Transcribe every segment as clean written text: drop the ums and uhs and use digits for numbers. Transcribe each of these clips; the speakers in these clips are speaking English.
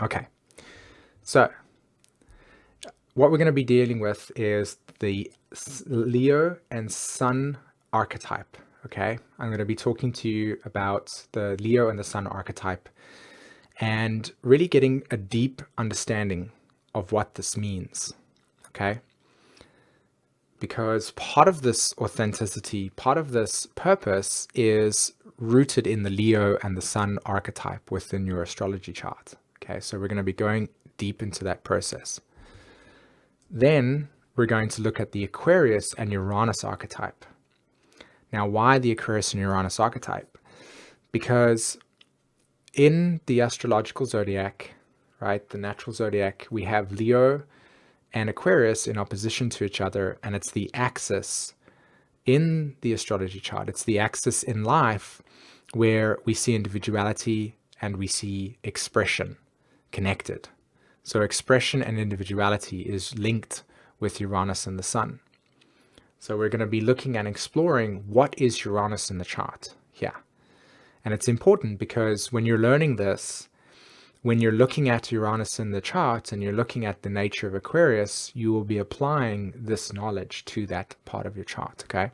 Okay, so what we're going to be dealing with is the Leo and Sun archetype. Okay, I'm going to be talking to you about the Leo and the Sun archetype and really getting a deep understanding of what this means. Okay, because part of this authenticity, part of this purpose is rooted in the Leo and the Sun archetype within your astrology chart. Okay, so we're going to be going deep into that process. Then we're going to look at the Aquarius and Uranus archetype. Now, why the Aquarius and Uranus archetype? Because in the astrological zodiac, right, the natural zodiac, we have Leo and Aquarius in opposition to each other, and it's the axis in the astrology chart. It's the axis in life where we see individuality and we see expression connected. So expression and individuality is linked with Uranus and the Sun. So we're going to be looking and exploring what is Uranus in the chart here. And it's important because when you're learning this, when you're looking at Uranus in the chart and you're looking at the nature of Aquarius, you will be applying this knowledge to that part of your chart, okay?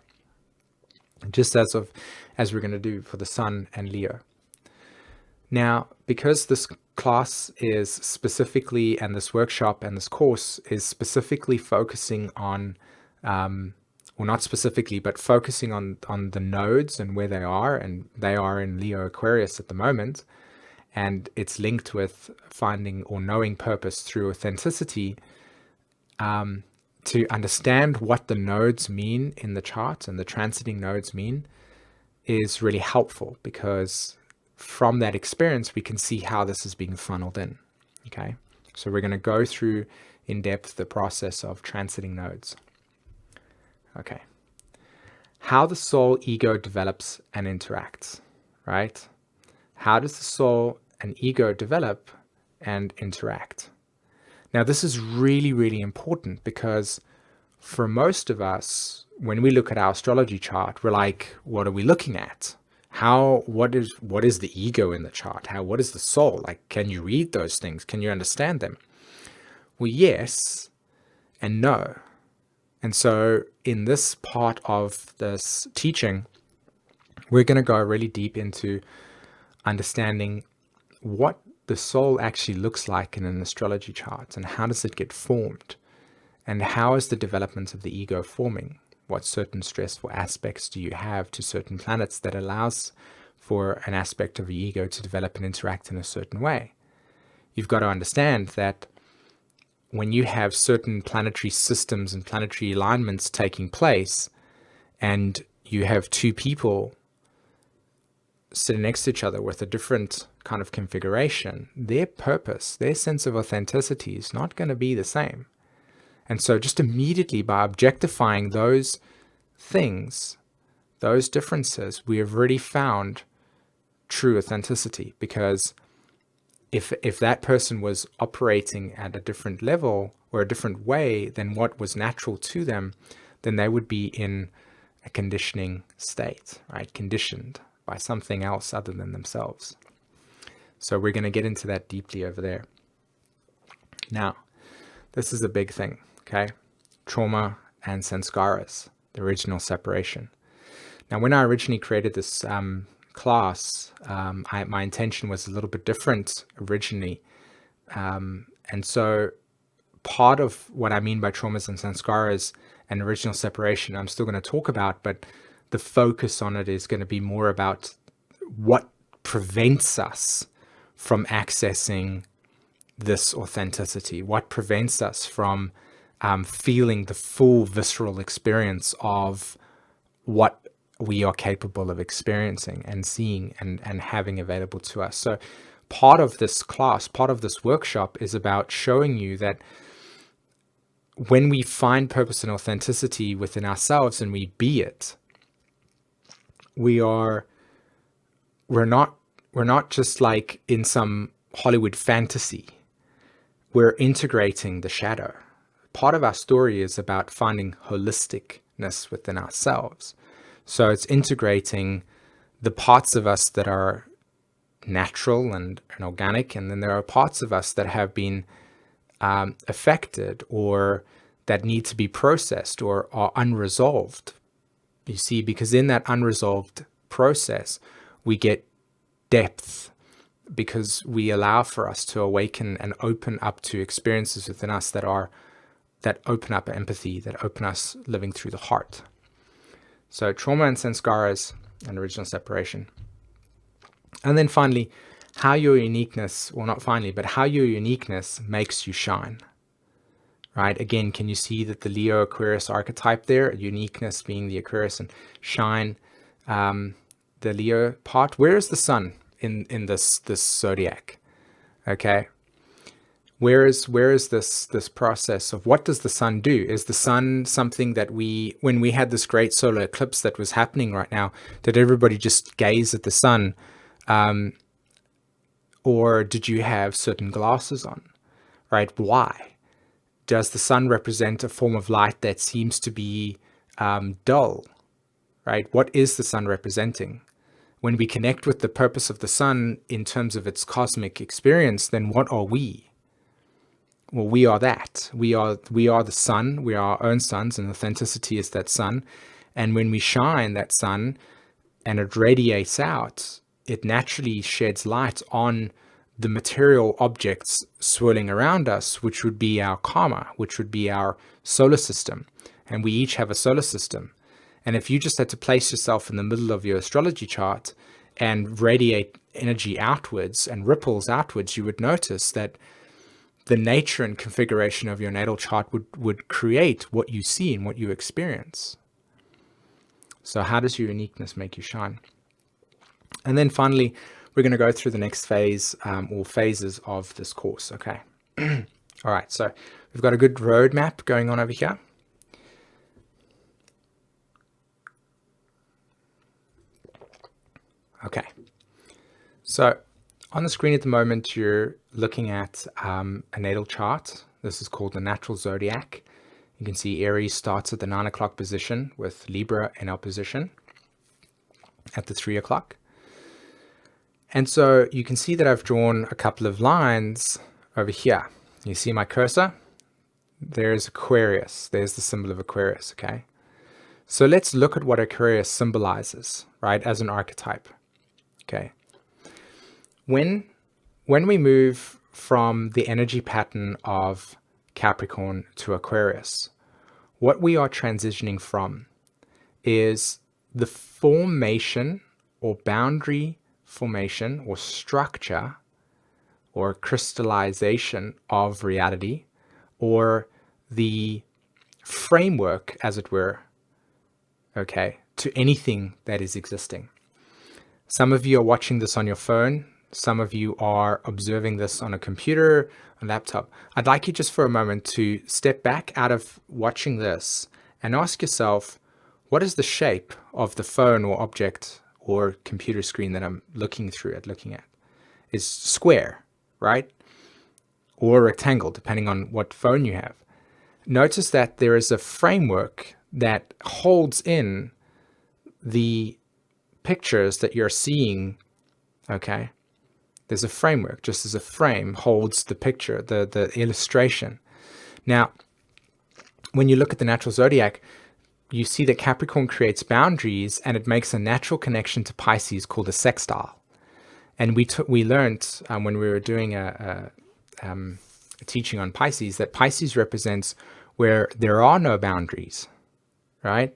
Just as we're going to do for the Sun and Leo. Now, because this class is specifically, and this workshop and this course is specifically focusing on, well, not specifically, but focusing on the nodes and where they are, and they are in Leo Aquarius at the moment, and it's linked with finding or knowing purpose through authenticity, to understand what the nodes mean in the chart and the transiting nodes mean is really helpful, because from that experience, we can see how this is being funneled in. Okay, so we're going to go through in depth the process of transiting nodes. Okay, how the soul ego develops and interacts, right? How does the soul and ego develop and interact? Now, this is really, really important, because for most of us, when we look at our astrology chart, we're like, what are we looking at? What is the ego in the chart? What is the soul? Like, can you read those things? Can you understand them? Well, yes and no. And so in this part of this teaching, we're going to go really deep into understanding what the soul actually looks like in an astrology chart, and how does it get formed, and how is the development of the ego forming? What certain stressful aspects do you have to certain planets that allows for an aspect of the ego to develop and interact in a certain way? You've got to understand that when you have certain planetary systems and planetary alignments taking place, and you have two people sitting next to each other with a different kind of configuration, their purpose, their sense of authenticity is not going to be the same. And so just immediately by objectifying those things, those differences, we have already found true authenticity. Because if that person was operating at a different level or a different way than what was natural to them, then they would be in a conditioning state, right? Conditioned by something else other than themselves. So we're going to get into that deeply over there. Now, this is a big thing, okay? Trauma and Samskaras, the original separation. Now, when I originally created this class, my intention was a little bit different originally. And so part of what I mean by traumas and Samskaras and original separation, I'm still going to talk about, but the focus on it is going to be more about what prevents us from accessing this authenticity, what prevents us from feeling the full visceral experience of what we are capable of experiencing and seeing and having available to us. So part of this class, part of this workshop is about showing you that when we find purpose and authenticity within ourselves and we be it, we're not just like in some Hollywood fantasy. We're integrating the shadow. Part of our story is about finding holisticness within ourselves. So it's integrating the parts of us that are natural and organic, and then there are parts of us that have been affected or that need to be processed or are unresolved. You see, because in that unresolved process, we get depth, because we allow for us to awaken and open up to experiences within us that open up empathy, that open us living through the heart. So trauma and samskaras and original separation. And then finally, how your uniqueness, well, not finally, but how your uniqueness makes you shine. Right? Again, can you see that the Leo Aquarius archetype there, uniqueness being the Aquarius and shine, the Leo part? Where is the sun in this zodiac? Okay. Where is this process of what does the sun do? Is the sun something that when we had this great solar eclipse that was happening right now, did everybody just gaze at the sun? Or did you have certain glasses on? Right? Why? Does the sun represent a form of light that seems to be dull? Right? What is the sun representing? When we connect with the purpose of the sun in terms of its cosmic experience, then what are we? Well, we are that. We are the sun. We are our own suns, and authenticity is that sun. And when we shine that sun and it radiates out, it naturally sheds light on the material objects swirling around us, which would be our karma, which would be our solar system. And we each have a solar system. And if you just had to place yourself in the middle of your astrology chart and radiate energy outwards and ripples outwards, you would notice that the nature and configuration of your natal chart would create what you see and what you experience. So how does your uniqueness make you shine? And then finally, we're going to go through the next phase or phases of this course. Okay. All right. So we've got a good roadmap going on over here. Okay. So on the screen at the moment, you're looking at a natal chart. This is called the natural zodiac. You can see Aries starts at the 9 o'clock position with Libra in opposition at the 3 o'clock. And so you can see that I've drawn a couple of lines over here. You see my cursor? There's Aquarius. There's the symbol of Aquarius, okay? So let's look at what Aquarius symbolizes, right, as an archetype, okay? When we move from the energy pattern of Capricorn to Aquarius, what we are transitioning from is the formation or boundary formation or structure or crystallization of reality, or the framework, as it were, okay, to anything that is existing. Some of you are watching this on your phone. Some of you are observing this on a computer, a laptop. I'd like you just for a moment to step back out of watching this and ask yourself, what is the shape of the phone or object or computer screen that I'm looking at? Is square, right? Or rectangle, depending on what phone you have. Notice that there is a framework that holds in the pictures that you're seeing, okay? There's a framework, just as a frame holds the picture, the illustration. Now, when you look at the natural zodiac, you see that Capricorn creates boundaries and it makes a natural connection to Pisces called a sextile. And we learned when we were doing a teaching on Pisces that Pisces represents where there are no boundaries, right?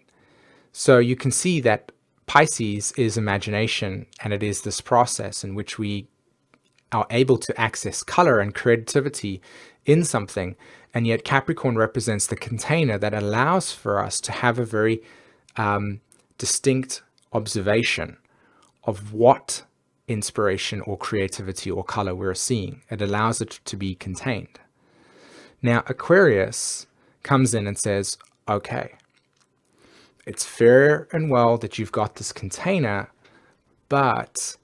So you can see that Pisces is imagination, and it is this process in which we are able to access color and creativity in something. And yet Capricorn represents the container that allows for us to have a very distinct observation of what inspiration or creativity or color we're seeing. It allows it to be contained. Now, Aquarius comes in and says, okay, it's fair and well that you've got this container, but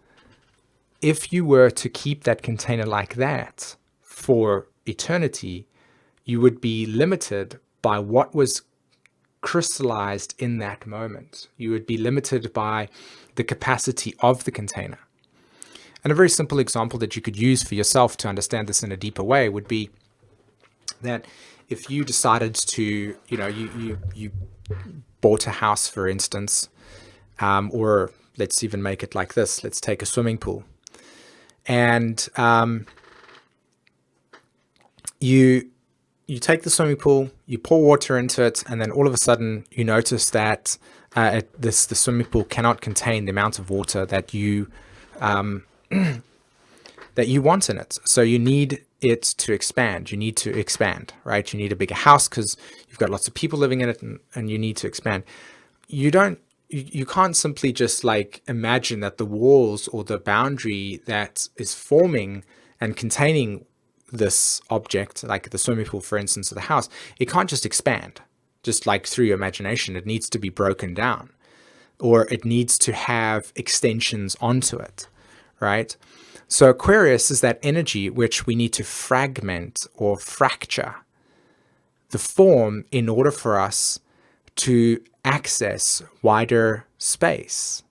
if you were to keep that container like that for eternity, you would be limited by what was crystallized in that moment. You would be limited by the capacity of the container. And a very simple example that you could use for yourself to understand this in a deeper way would be that if you decided to, you bought a house, for instance, or let's even make it like this. Let's take a swimming pool. And you take the swimming pool, you pour water into it, and then all of a sudden you notice that the swimming pool cannot contain the amount of water that you that you want in it. So you need it to expand. You need to expand, right? You need a bigger house because you've got lots of people living in it, and you need to expand. You can't simply just like imagine that the walls or the boundary that is forming and containing this object, like the swimming pool, for instance, or the house, it can't just expand just like through your imagination. It needs to be broken down, or it needs to have extensions onto it, right? So Aquarius is that energy which we need to fragment or fracture the form in order for us to access wider space.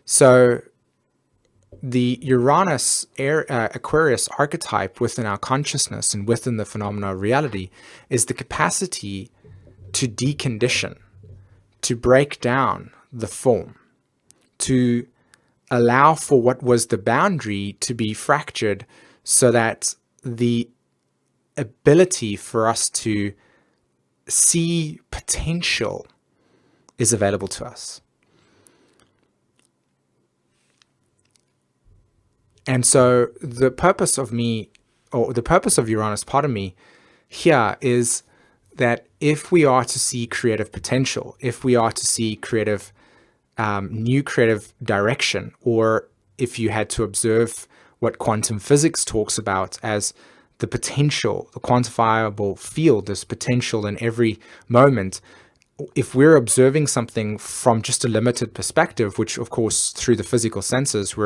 So the Uranus Aquarius archetype within our consciousness and within the phenomena of reality is the capacity to decondition, to break down the form, to allow for what was the boundary to be fractured so that the ability for us to see potential is available to us. And so the purpose of me, or the purpose of Uranus part of me here, is that if we are to see creative potential, if we are to see creative, new creative direction, or if you had to observe what quantum physics talks about as the potential, the quantifiable field, this potential in every moment, if we're observing something from just a limited perspective, which of course through the physical senses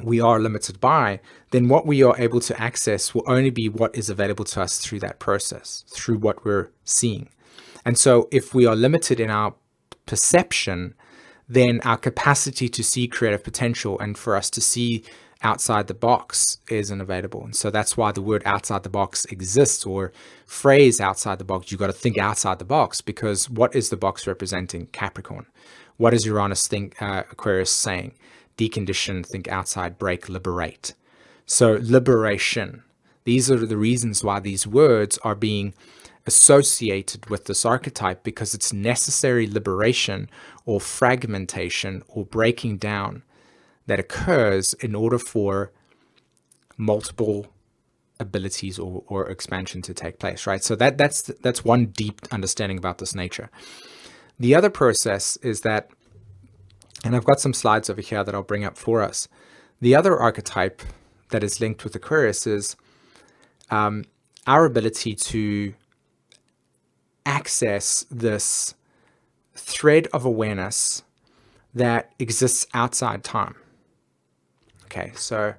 we are limited by, then what we are able to access will only be what is available to us through that process, through what we're seeing. And so if we are limited in our perception, then our capacity to see creative potential and for us to see outside the box isn't available. And so that's why the word outside the box exists, or phrase outside the box. You've got to think outside the box, because what is the box representing? Capricorn. What is Uranus Aquarius saying? Decondition, think outside, break, liberate. So liberation. These are the reasons why these words are being associated with this archetype, because it's necessary liberation or fragmentation or breaking down that occurs in order for multiple abilities or expansion to take place, right? So that's one deep understanding about this nature. The other process is that, and I've got some slides over here that I'll bring up for us. The other archetype that is linked with Aquarius is our ability to access this thread of awareness that exists outside time. Okay, so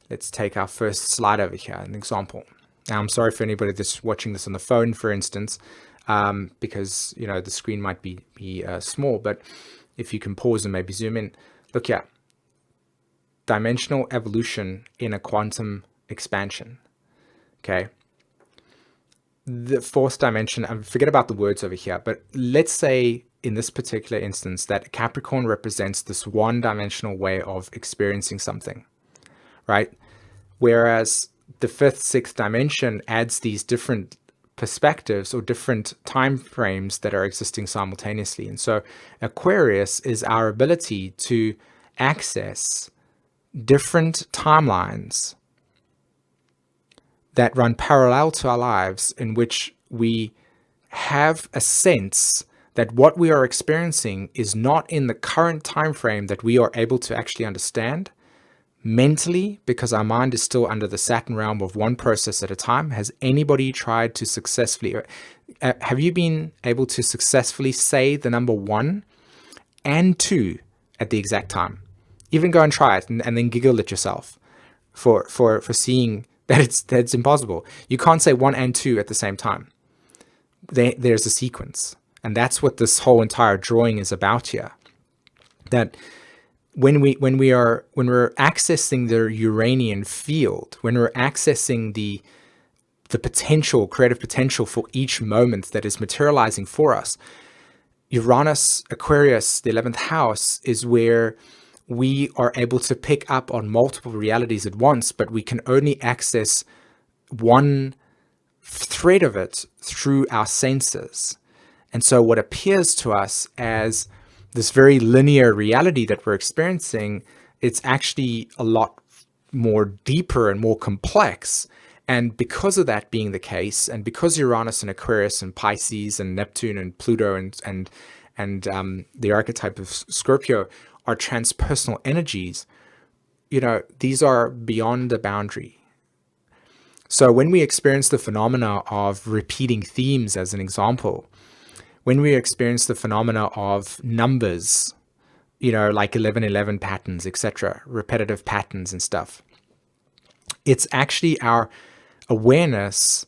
let's take our first slide over here, an example. Now, I'm sorry for anybody that's watching this on the phone, for instance, because the screen might be small, but if you can pause and maybe zoom in. Look here, dimensional evolution in a quantum expansion. Okay, the fourth dimension, and forget about the words over here, but let's say in this particular instance that Capricorn represents this one-dimensional way of experiencing something, right? Whereas the fifth, sixth dimension adds these different perspectives or different time frames that are existing simultaneously. And so Aquarius is our ability to access different timelines that run parallel to our lives, in which we have a sense that what we are experiencing is not in the current time frame that we are able to actually understand mentally, because our mind is still under the Saturn realm of one process at a time. Has anybody tried to successfully, have you been able to successfully say the number 1 and 2 at the exact time? Even go and try it and then giggle at yourself for seeing that's impossible. You can't say 1 and 2 at the same time. There's a sequence. And that's what this whole entire drawing is about here. That when we're accessing the Uranian field, when we're accessing the potential, creative potential for each moment that is materializing for us, Uranus, Aquarius, the 11th house, is where we are able to pick up on multiple realities at once, but we can only access one thread of it through our senses. And so what appears to us as this very linear reality that we're experiencing, it's actually a lot more deeper and more complex. And because of that being the case, and because Uranus and Aquarius and Pisces and Neptune and Pluto and the archetype of Scorpio are transpersonal energies, these are beyond the boundary. So when we experience the phenomena of repeating themes, as an example, when we experience the phenomena of numbers, like 1111 patterns, etc., repetitive patterns and stuff, it's actually our awareness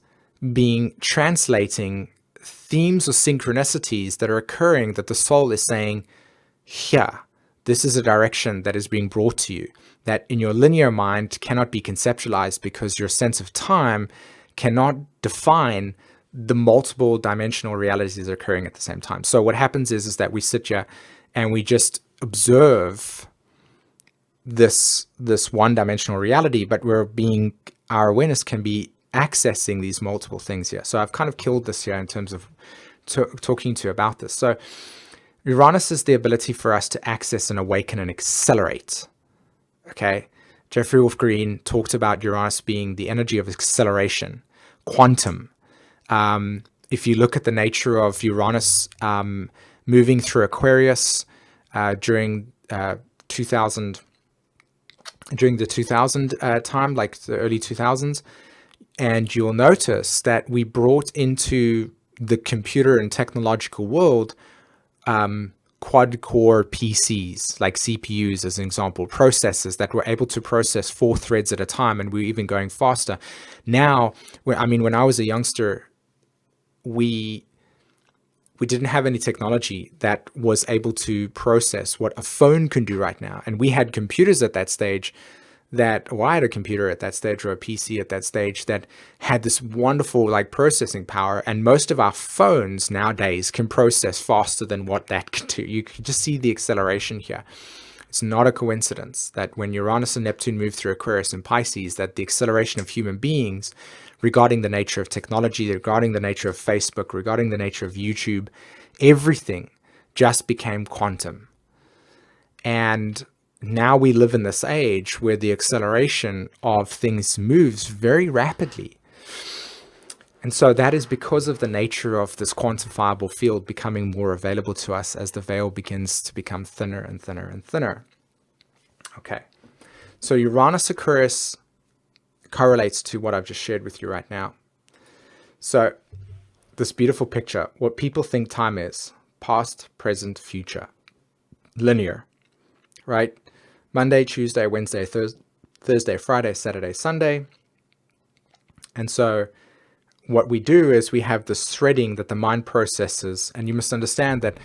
translating themes or synchronicities that are occurring, that the soul is saying, here, this is a direction that is being brought to you, that in your linear mind cannot be conceptualized because your sense of time cannot define the multiple dimensional realities that are occurring at the same time. So what happens is that we sit here and we just observe this one dimensional reality, but our awareness can be accessing these multiple things here. So I've kind of killed this here in terms of talking to you about this. So Uranus is the ability for us to access and awaken and accelerate. Okay. Jeffrey Wolf Green talked about Uranus being the energy of acceleration, quantum. If you look at the nature of Uranus moving through Aquarius during the 2000 time, like the early 2000s, and you'll notice that we brought into the computer and technological world quad-core PCs, like CPUs as an example, processors that were able to process 4 threads at a time, and we're even going faster. Now, when I was a youngster, we didn't have any technology that was able to process what a phone can do right now. And we had computers at that stage I had a computer at that stage, or a PC at that stage, that had this wonderful processing power. And most of our phones nowadays can process faster than what that can do. You can just see the acceleration here. It's not a coincidence that when Uranus and Neptune move through Aquarius and Pisces, that the acceleration of human beings regarding the nature of technology, regarding the nature of Facebook, regarding the nature of YouTube, everything just became quantum. And now we live in this age where the acceleration of things moves very rapidly. And so that is because of the nature of this quantifiable field becoming more available to us as the veil begins to become thinner and thinner and thinner. Okay, so Uranus Aquarius correlates to what I've just shared with you right now. So this beautiful picture, what people think time is: past, present, future, linear, right? Monday, Tuesday, Wednesday, Thursday, Friday, Saturday, Sunday. And so what we do is we have this threading that the mind processes, and you must understand that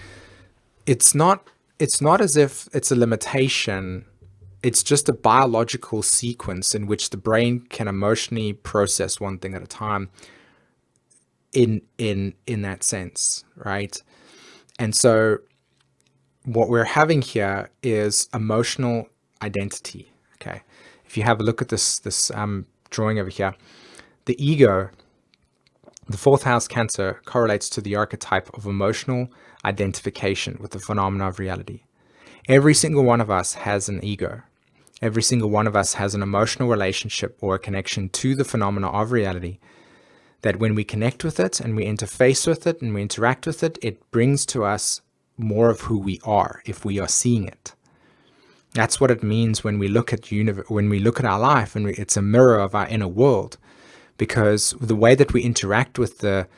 it's not as if it's a limitation. It's just a biological sequence in which the brain can emotionally process one thing at a time in that sense, right? And so what we're having here is emotional identity. Okay, if you have a look at this drawing over here, the ego, the 4th house Cancer, correlates to the archetype of emotional identification with the phenomena of reality. Every single one of us has an ego. Every single one of us has an emotional relationship or a connection to the phenomena of reality, that when we connect with it and we interface with it and we interact with it, it brings to us more of who we are if we are seeing it. That's what it means when we look at our life, and it's a mirror of our inner world, because the way that we interact with the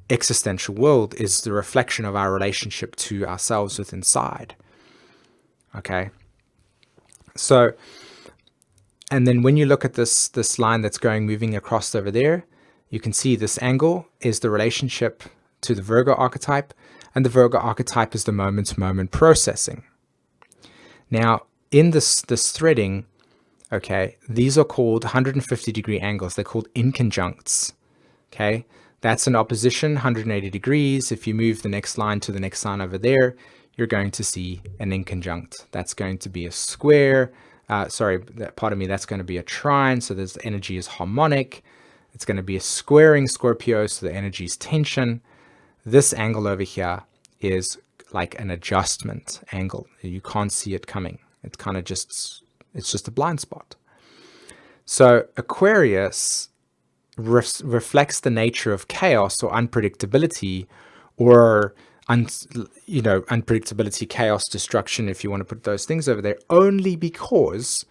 existential world is the reflection of our relationship to ourselves within inside. Okay, so, and then when you look at this line that's moving across over there, you can see this angle is the relationship to the Virgo archetype, and the Virgo archetype is the moment-to-moment processing. Now, in this threading, okay, these are called 150-degree angles. They're called inconjuncts. Okay, that's an opposition, 180 degrees. If you move the next line to the next line over there, you're going to see an inconjunct. That's going to be a square. Pardon me, that's going to be a trine. So the energy is harmonic. It's going to be a squaring Scorpio, so the energy is tension. This angle over here is like an adjustment angle. You can't see it coming. It's kind of just a blind spot. So Aquarius reflects the nature of chaos or unpredictability, or unpredictability, chaos, destruction, if you want to put those things over there, only because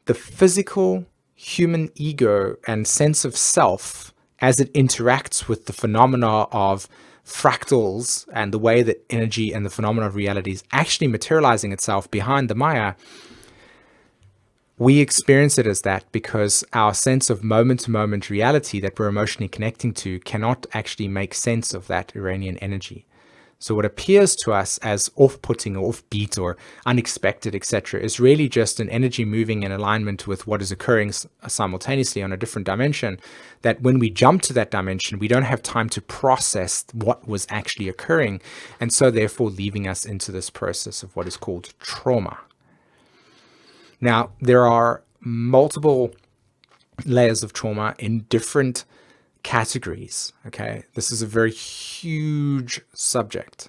the physical human ego and sense of self, as it interacts with the phenomena of fractals and the way that energy and the phenomena of reality is actually materializing itself behind the Maya, we experience it as that because our sense of moment-to-moment reality that we're emotionally connecting to cannot actually make sense of that Iranian energy. So what appears to us as off-putting or offbeat or unexpected, etc., is really just an energy moving in alignment with what is occurring simultaneously on a different dimension, that when we jump to that dimension, we don't have time to process what was actually occurring, and so therefore leaving us into this process of what is called trauma. Now, there are multiple layers of trauma in different categories, okay? This is a very huge subject,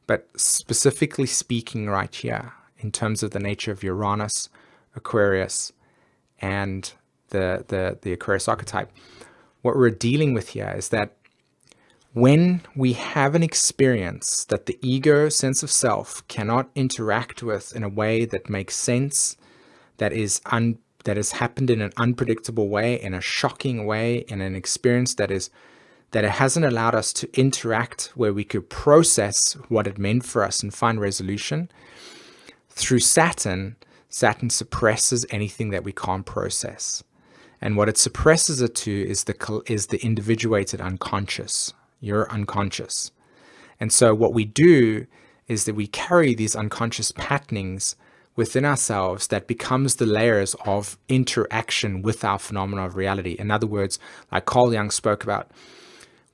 but specifically speaking right here, in terms of the nature of Uranus, Aquarius, and the Aquarius archetype, what we're dealing with here is that when we have an experience that the ego sense of self cannot interact with in a way that makes sense, that has happened in an unpredictable way, in a shocking way, in an experience that it hasn't allowed us to interact where we could process what it meant for us and find resolution, through Saturn suppresses anything that we can't process. And what it suppresses it to is the individuated unconscious. You're unconscious. And so what we do is that we carry these unconscious patternings within ourselves that becomes the layers of interaction with our phenomena of reality. In other words, like Carl Jung spoke about,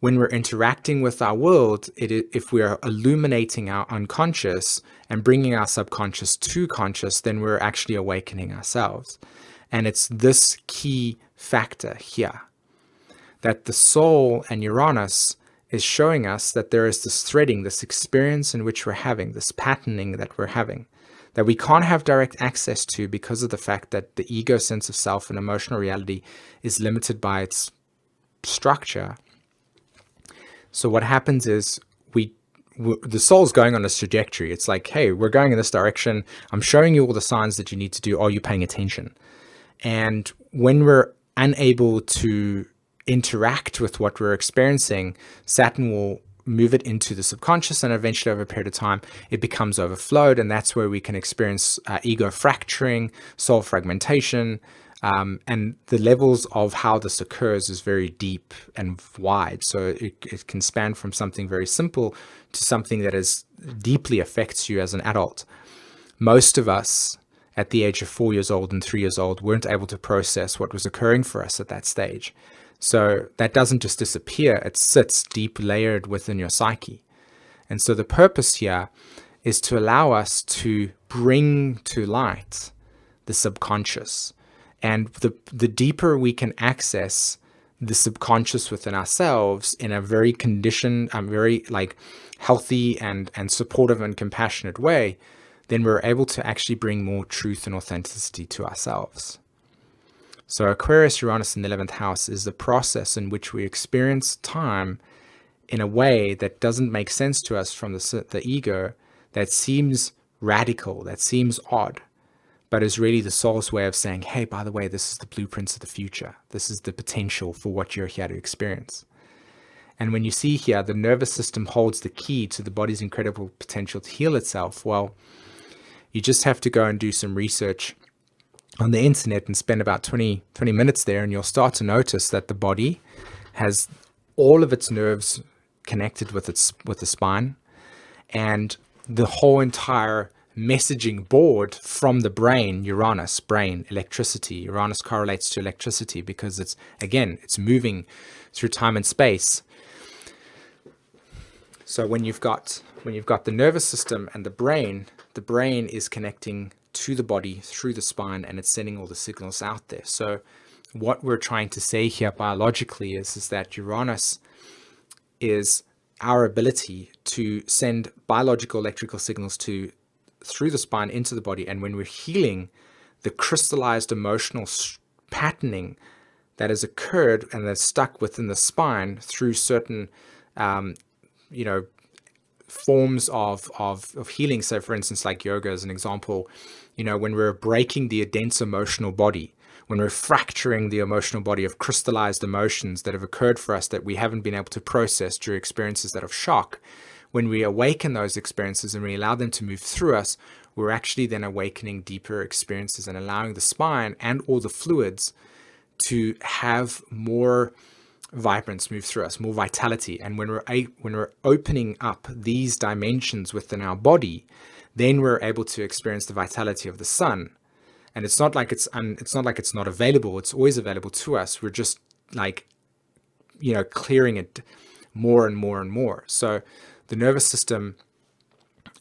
when we're interacting with our world, if we're illuminating our unconscious and bringing our subconscious to conscious, then we're actually awakening ourselves. And it's this key factor here, that the soul and Uranus is showing us that there is this threading, this experience in which we're having, this patterning that we're having, that we can't have direct access to because of the fact that the ego sense of self and emotional reality is limited by its structure. So what happens is the soul's going on a trajectory. It's like, hey, we're going in this direction. I'm showing you all the signs that you need to do. Are you paying attention? And when we're unable to interact with what we're experiencing, Saturn will move it into the subconscious, and eventually over a period of time it becomes overflowed, and that's where we can experience ego fracturing, soul fragmentation, and the levels of how this occurs is very deep and wide. So it can span from something very simple to something that is deeply affects you as an adult. Most of us at the age of 4 years old and 3 years old weren't able to process what was occurring for us at that stage. So that doesn't just disappear, it sits deep layered within your psyche. And so the purpose here is to allow us to bring to light the subconscious. And the deeper we can access the subconscious within ourselves in a very conditioned, very like healthy and supportive and compassionate way, then we're able to actually bring more truth and authenticity to ourselves. So Aquarius, Uranus in the 11th house is the process in which we experience time in a way that doesn't make sense to us from the ego, that seems radical, that seems odd, but is really the soul's way of saying, hey, by the way, this is the blueprints of the future. This is the potential for what you're here to experience. And when you see here, the nervous system holds the key to the body's incredible potential to heal itself. Well, you just have to go and do some research on the internet and spend about 20 minutes there, and you'll start to notice that the body has all of its nerves connected with the spine, and the whole entire messaging board from the brain. Uranus, brain, electricity. Uranus correlates to electricity because it's, again, it's moving through time and space. So when you've got the nervous system and the brain is connecting to the body through the spine, and it's sending all the signals out there. So what we're trying to say here biologically is that Uranus is our ability to send biological electrical signals through the spine into the body. And when we're healing the crystallized emotional patterning that has occurred and that's stuck within the spine through certain forms of healing. So for instance, like yoga as an example, when we're breaking the dense emotional body, when we're fracturing the emotional body of crystallized emotions that have occurred for us that we haven't been able to process through experiences that of shock, when we awaken those experiences and we allow them to move through us, we're actually then awakening deeper experiences and allowing the spine and all the fluids to have more vibrance move through us, more vitality. And when we're opening up these dimensions within our body, then we're able to experience the vitality of the sun. And it's not like it's not available. It's always available to us. We're just clearing it more and more and more. So the nervous system,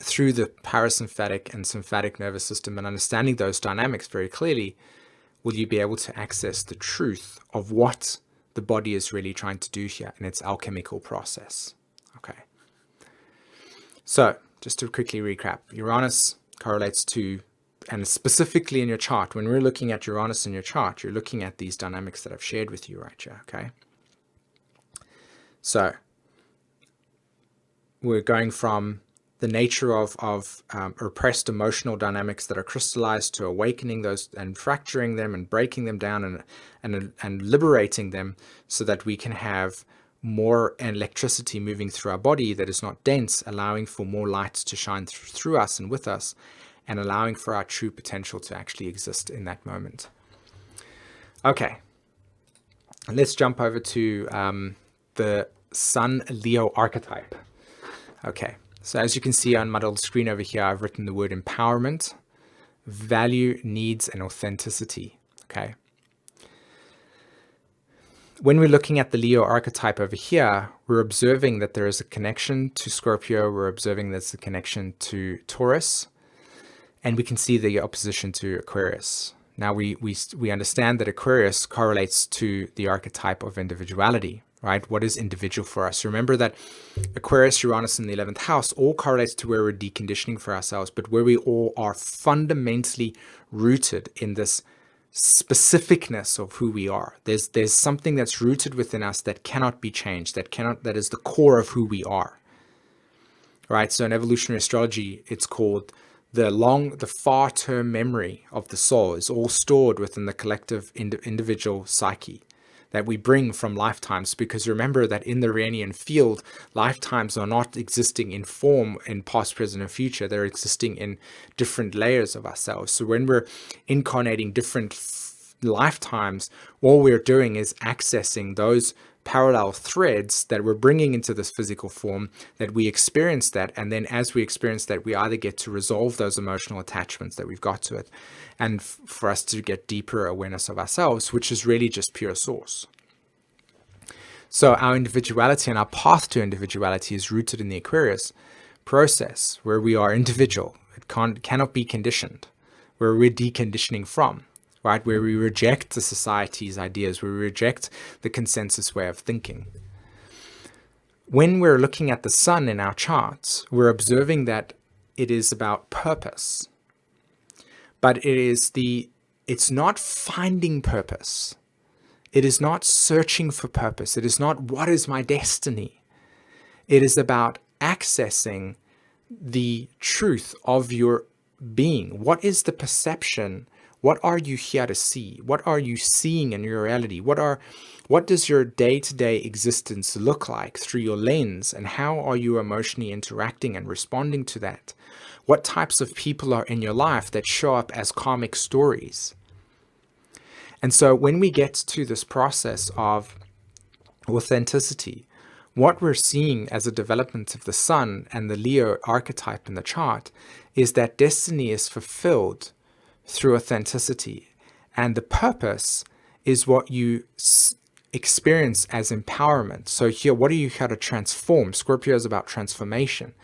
through the parasympathetic and sympathetic nervous system, and understanding those dynamics very clearly, will you be able to access the truth of what the body is really trying to do here in its alchemical process. Okay. So just to quickly recap, Uranus correlates to, and specifically in your chart, when we're looking at Uranus in your chart, you're looking at these dynamics that I've shared with you right here. Okay. So we're going from the nature of repressed emotional dynamics that are crystallized to awakening those and fracturing them and breaking them down and liberating them so that we can have more electricity moving through our body that is not dense, allowing for more light to shine through us and with us, and allowing for our true potential to actually exist in that moment. Okay, let's jump over to the Sun Leo archetype. Okay. So as you can see on my little screen over here, I've written the word empowerment, value, needs, and authenticity. Okay. When we're looking at the Leo archetype over here, we're observing that there is a connection to Scorpio. We're observing there's a connection to Taurus, and we can see the opposition to Aquarius. Now we understand that Aquarius correlates to the archetype of individuality. Right? What is individual for us? Remember that Aquarius, Uranus in the 11th house all correlates to where we're deconditioning for ourselves, but where we all are fundamentally rooted in this specificness of who we are. There's something that's rooted within us that cannot be changed, that is the core of who we are. Right? So in evolutionary astrology, it's called the far-term memory of the soul is all stored within the collective individual psyche that we bring from lifetimes, because remember that in the Uranian field, lifetimes are not existing in form in past, present, and future. They're existing in different layers of ourselves. So when we're incarnating different lifetimes, all we're doing is accessing those parallel threads that we're bringing into this physical form, that we experience that, and then as we experience that, we either get to resolve those emotional attachments that we've got to it, and for us to get deeper awareness of ourselves, which is really just pure source. So our individuality and our path to individuality is rooted in the Aquarius process, where we are individual. It cannot be conditioned, where we're deconditioning from. Right, where we reject the society's ideas, where we reject the consensus way of thinking. When we're looking at the sun in our charts, we're observing that it is about purpose, but it's not finding purpose. It is not searching for purpose. It is not what is my destiny. It is about accessing the truth of your being. What is the perception? What are you here to see? What are you seeing in your reality? What does your day-to-day existence look like through your lens? And how are you emotionally interacting and responding to that? What types of people are in your life that show up as karmic stories? And so when we get to this process of authenticity, What we're seeing as a development of the sun and the Leo archetype in the chart is that destiny is fulfilled through authenticity. And the purpose is what you experience as empowerment. So here, what are you here to transform? Scorpio is about transformation.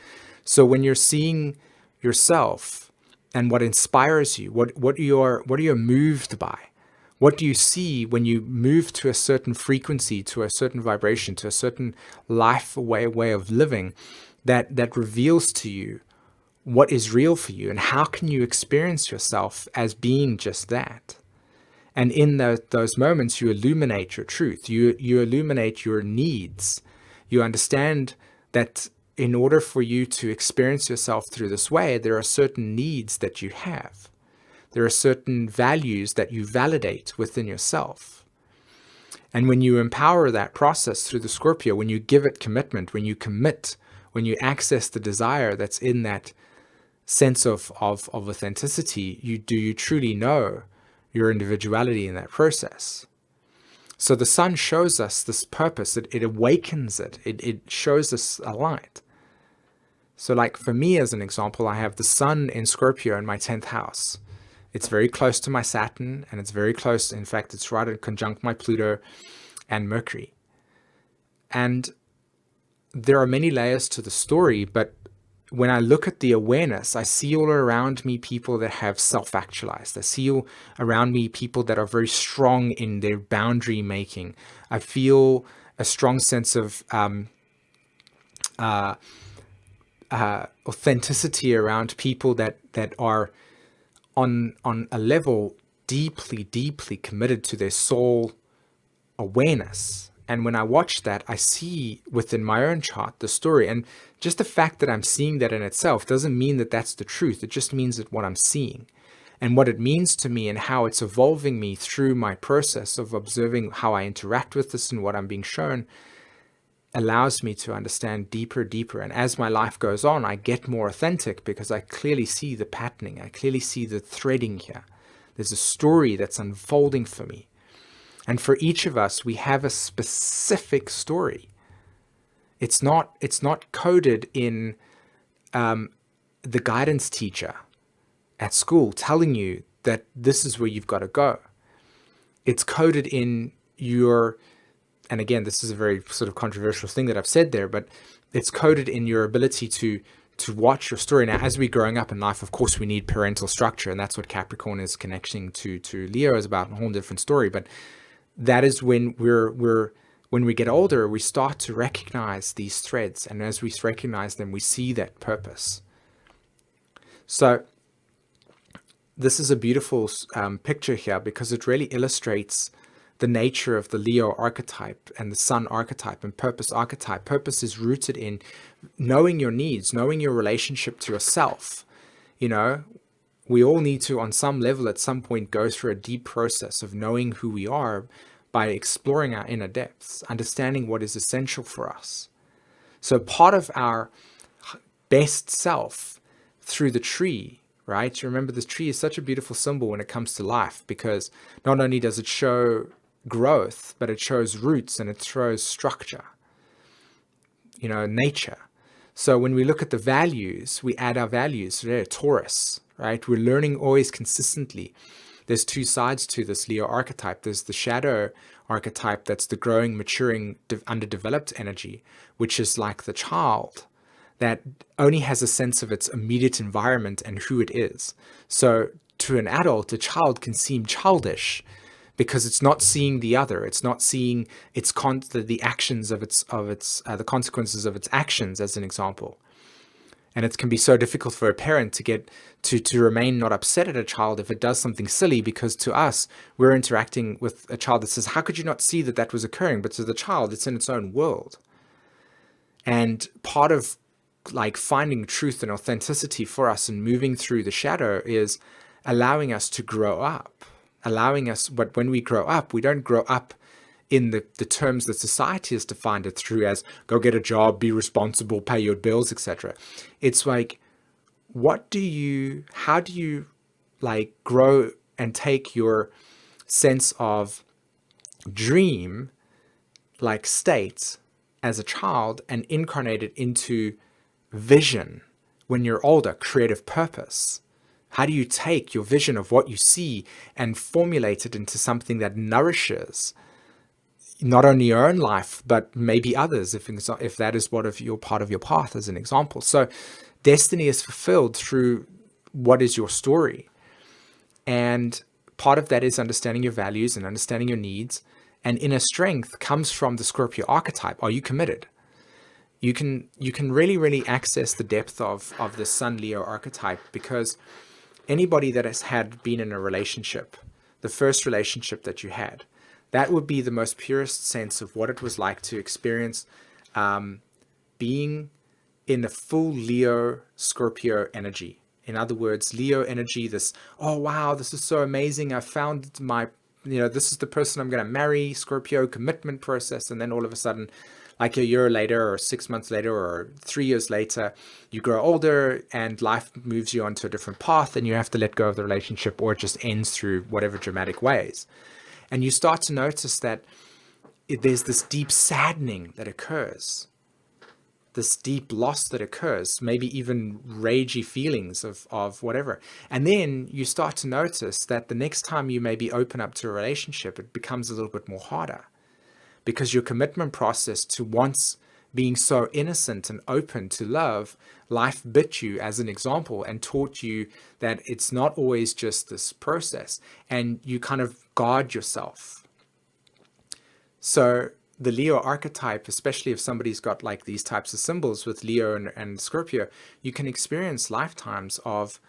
So when you're seeing yourself and what inspires you, what you're moved by, what do you see when you move to a certain frequency, to a certain vibration, to a certain life way of living that reveals to you what is real for you, and how can you experience yourself as being just that? And in those moments, you illuminate your truth. You illuminate your needs. You understand that in order for you to experience yourself through this way, there are certain needs that you have. There are certain values that you validate within yourself. And when you empower that process through the Scorpio, when you give it commitment, when you commit, when you access the desire that's in that sense of authenticity, you truly know your individuality in that process. So the sun shows us this purpose. It awakens it. It shows us a light. So like for me, as an example, I have the sun in Scorpio in my 10th house. It's very close to my Saturn, and it's very close. In fact, it's right in conjunct my Pluto and Mercury. And there are many layers to the story, but when I look at the awareness, I see all around me people that have self-actualized. I see all around me people that are very strong in their boundary making. I feel a strong sense of authenticity around people that are on a level deeply committed to their soul awareness. And when I watch that, I see within my own chart the story. And just the fact that I'm seeing that in itself doesn't mean that that's the truth. It just means that what I'm seeing and what it means to me and how it's evolving me through my process of observing how I interact with this and what I'm being shown allows me to understand deeper. And as my life goes on, I get more authentic because I clearly see the patterning. I clearly see the threading here. There's a story that's unfolding for me. And for each of us, we have a specific story. It's not coded in the guidance teacher at school telling you that this is where you've got to go. It's coded in your, and again, this is a very sort of controversial thing that I've said there, but it's coded in your ability to watch your story. Now, as we're growing up in life, of course, we need parental structure, and that's what Capricorn is connecting to Leo is about, a whole different story. But that is when when we get older, we start to recognize these threads. And as we recognize them, we see that purpose. So this is a beautiful picture here because it really illustrates the nature of the Leo archetype and the sun archetype and purpose archetype. Purpose is rooted in knowing your needs, knowing your relationship to yourself. You know, we all need to, on some level, at some point, go through a deep process of knowing who we are by exploring our inner depths, understanding what is essential for us. So part of our best self through the tree, right? Remember, this tree is such a beautiful symbol when it comes to life, because not only does it show growth, but it shows roots and it shows structure, you know, nature. So when we look at the values, we add our values. There, Taurus, right? We're learning always consistently. There's two sides to this Leo archetype. There's the shadow archetype, that's the growing, maturing, underdeveloped energy, which is like the child that only has a sense of its immediate environment and who it is. So to an adult, a child can seem childish because it's not seeing the other. It's not seeing the actions of the consequences of its actions, as an example. And it can be so difficult for a parent to get to remain not upset at a child if it does something silly, because to us, we're interacting with a child that says, how could you not see that that was occurring? But to the child, it's in its own world. And part of like finding truth and authenticity for us and moving through the shadow is allowing us to grow up, but when we grow up, we don't grow up in the terms that society has defined it through as go get a job, be responsible, pay your bills, etc. It's like, how do you like grow and take your sense of dream like state as a child and incarnate it into vision when you're older, creative purpose? How do you take your vision of what you see and formulate it into something that nourishes not only your own life, but maybe others, if that is part of your path, as an example? So destiny is fulfilled through what is your story. And part of that is understanding your values and understanding your needs. And inner strength comes from the Scorpio archetype. Are you committed? You can really, really access the depth of the Sun Leo archetype, because anybody that has been in a relationship, the first relationship that you had, that would be the most purest sense of what it was like to experience being in the full Leo Scorpio energy. In other words, Leo energy, this, oh wow, this is so amazing, I found this is the person I'm going to marry, Scorpio commitment process. And then all of a sudden, like a year later or 6 months later or 3 years later, you grow older and life moves you onto a different path and you have to let go of the relationship, or it just ends through whatever dramatic ways. And you start to notice that there's this deep saddening that occurs, this deep loss that occurs, maybe even ragey feelings of whatever. And then you start to notice that the next time you maybe open up to a relationship, it becomes a little bit more harder, because your commitment process to once being so innocent and open to love, life bit you, as an example, and taught you that it's not always just this process, and you kind of guard yourself. So the Leo archetype, especially if somebody's got like these types of symbols with Leo and Scorpio, you can experience lifetimes of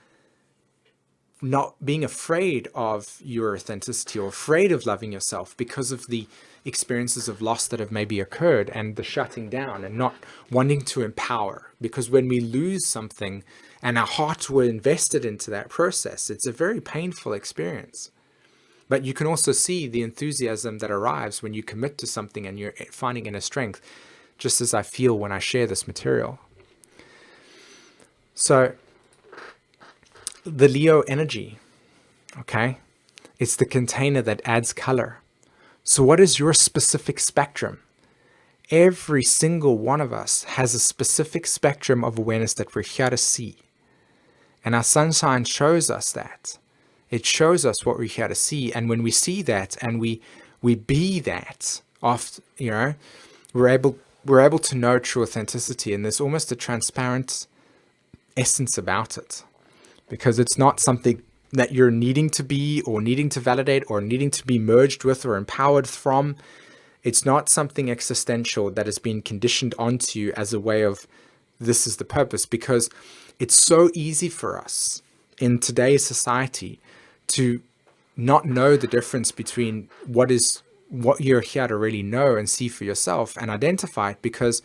not being afraid of your authenticity or afraid of loving yourself because of the experiences of loss that have maybe occurred, and the shutting down and not wanting to empower. Because when we lose something and our hearts were invested into that process, it's a very painful experience. But you can also see the enthusiasm that arrives when you commit to something and you're finding inner strength, just as I feel when I share this material. So the Leo energy, okay, it's the container that adds color. So what is your specific spectrum? Every single one of us has a specific spectrum of awareness that we're here to see. And our sunshine shows us that. It shows us what we're here to see. And when we see that and we be that, we're able to know true authenticity. And there's almost a transparent essence about it, because it's not something that you're needing to be or needing to validate or needing to be merged with or empowered from. It's not something existential that has been conditioned onto you as a way of, this is the purpose, because it's so easy for us in today's society to not know the difference between what you're here to really know and see for yourself and identify it, because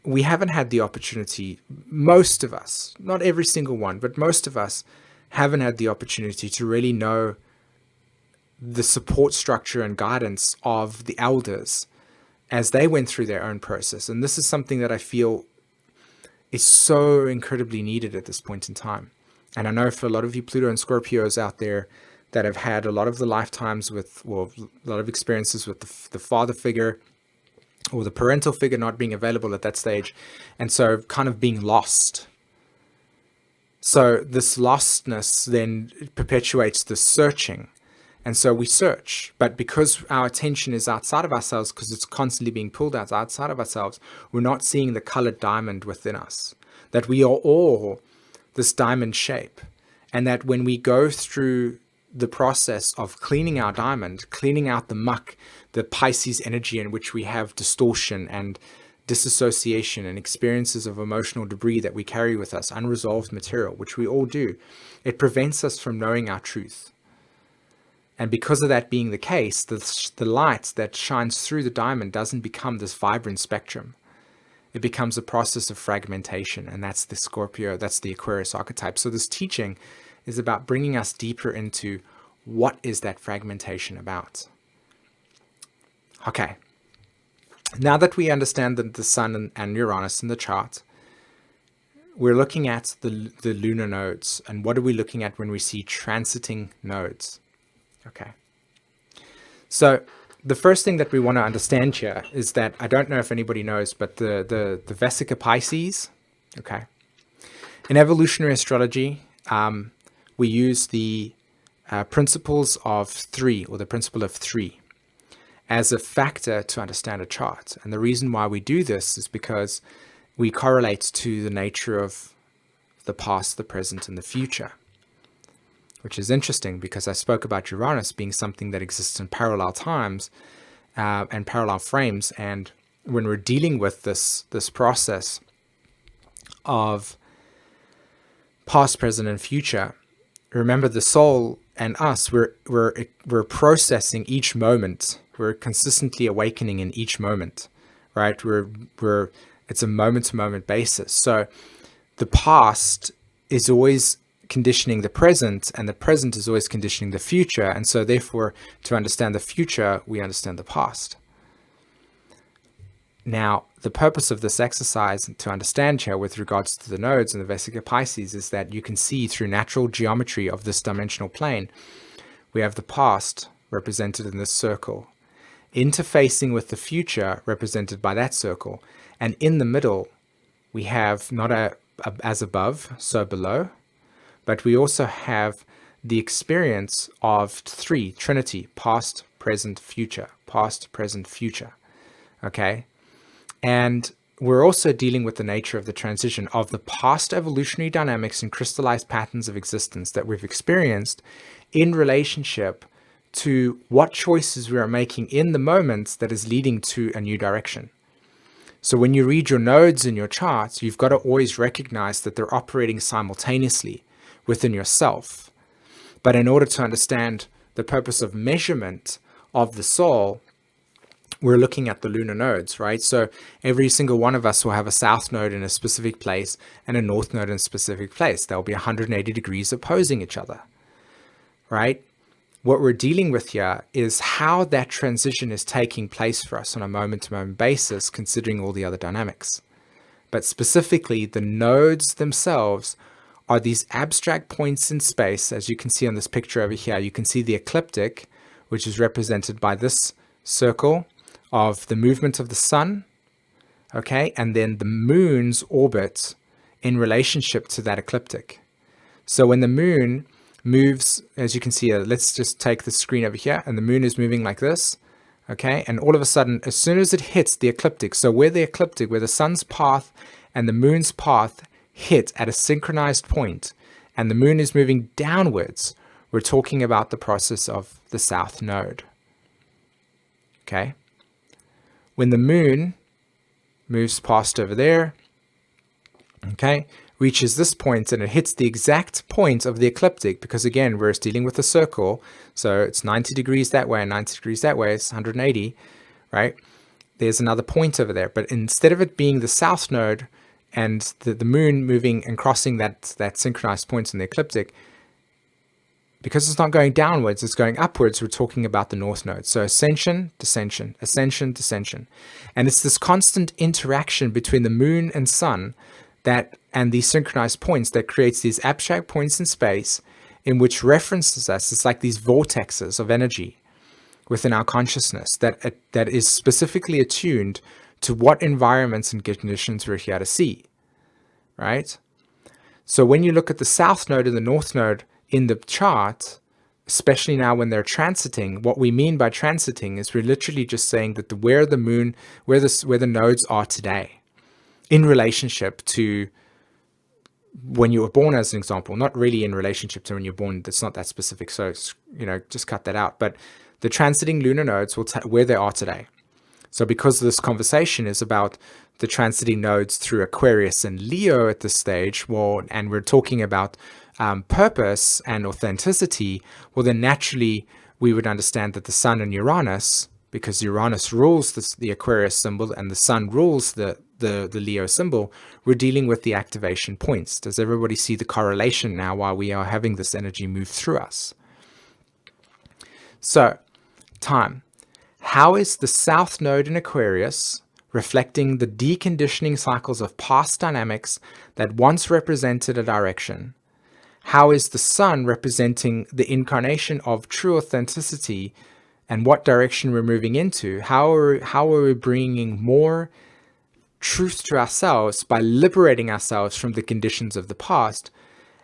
we haven't had the opportunity, most of us, not every single one, but most of us haven't had the opportunity to really know the support structure and guidance of the elders as they went through their own process. And this is something that I feel is so incredibly needed at this point in time. And I know for a lot of you Pluto and Scorpios out there that have had a lot of the lifetimes with, well, a lot of experiences with the father figure or the parental figure not being available at that stage, and so kind of being lost. So this lostness then perpetuates the searching. And so we search, but because our attention is outside of ourselves, because it's constantly being pulled outside of ourselves, we're not seeing the colored diamond within us, that we are all this diamond shape. And that when we go through the process of cleaning our diamond, cleaning out the muck, the Pisces energy in which we have distortion and disassociation and experiences of emotional debris that we carry with us, unresolved material, which we all do, it prevents us from knowing our truth. And because of that being the case, the light that shines through the diamond doesn't become this vibrant spectrum. It becomes a process of fragmentation, and that's the Scorpio, that's the Aquarius archetype. So this teaching is about bringing us deeper into what is that fragmentation about. Okay, now that we understand the Sun and Uranus in the chart, we're looking at the lunar nodes. And what are we looking at when we see transiting nodes? Okay, so the first thing that we want to understand here is that, I don't know if anybody knows, but the Vesica Pisces, okay, in evolutionary astrology, we use the principles of three, or the principle of three, as a factor to understand a chart. And the reason why we do this is because we correlate to the nature of the past, the present, and the future, which is interesting because I spoke about Uranus being something that exists in parallel times and parallel frames. And when we're dealing with this process of past, present, and future, remember the soul and us, we're processing each moment. We're consistently awakening in each moment, right? It's a moment-to-moment basis. So the past is always conditioning the present, and the present is always conditioning the future. And so therefore, to understand the future, we understand the past. Now, the purpose of this exercise to understand here with regards to the nodes and the Vesica Pisces is that you can see through natural geometry of this dimensional plane, we have the past represented in this circle, interfacing with the future represented by that circle. And in the middle, we have not a as above, so below, but we also have the experience of three, Trinity, past, present, future, past, present, future, okay? And we're also dealing with the nature of the transition of the past evolutionary dynamics and crystallized patterns of existence that we've experienced in relationship to what choices we are making in the moments that is leading to a new direction. So when you read your nodes in your charts, you've got to always recognize that they're operating simultaneously within yourself. But in order to understand the purpose of measurement of the soul, we're looking at the lunar nodes, right? So every single one of us will have a south node in a specific place and a north node in a specific place. They'll be 180 degrees opposing each other, right? What we're dealing with here is how that transition is taking place for us on a moment-to-moment basis, considering all the other dynamics. But specifically, the nodes themselves are these abstract points in space. As you can see on this picture over here, you can see the ecliptic, which is represented by this circle of the movement of the sun, okay, and then the moon's orbit in relationship to that ecliptic. So when the moon moves, as you can see, let's just take the screen over here, and the moon is moving like this, okay, and all of a sudden, as soon as it hits the ecliptic, so where the sun's path and the moon's path hit at a synchronized point, and the moon is moving downwards, we're talking about the process of the south node, okay? When the moon moves past over there, okay, reaches this point and it hits the exact point of the ecliptic, because again, we're dealing with a circle, so it's 90 degrees that way and 90 degrees that way, it's 180, right? There's another point over there, but instead of it being the south node and the moon moving and crossing that synchronized point in the ecliptic, because it's not going downwards, it's going upwards, we're talking about the north node. So ascension, descension, ascension, descension. And it's this constant interaction between the moon and sun and these synchronized points that creates these abstract points in space in which references us. It's like these vortexes of energy within our consciousness that is specifically attuned to what environments and conditions we're here to see, right? So when you look at the south node and the north node in the chart, especially now when they're transiting, what we mean by transiting is we're literally just saying that where the nodes are today in relationship to when you were born, as an example, not really in relationship to when you're born. That's not that specific. So, just cut that out. But the transiting lunar nodes will where they are today. So because this conversation is about the transiting nodes through Aquarius and Leo at this stage, and we're talking about purpose and authenticity, well, then naturally we would understand that the sun and Uranus, because Uranus rules the Aquarius symbol and the sun rules the Leo symbol, we're dealing with the activation points. Does everybody see the correlation now while we are having this energy move through us? So, time. How is the south node in Aquarius reflecting the deconditioning cycles of past dynamics that once represented a direction? How is the sun representing the incarnation of true authenticity and what direction we're moving into. How are we bringing more truth to ourselves by liberating ourselves from the conditions of the past?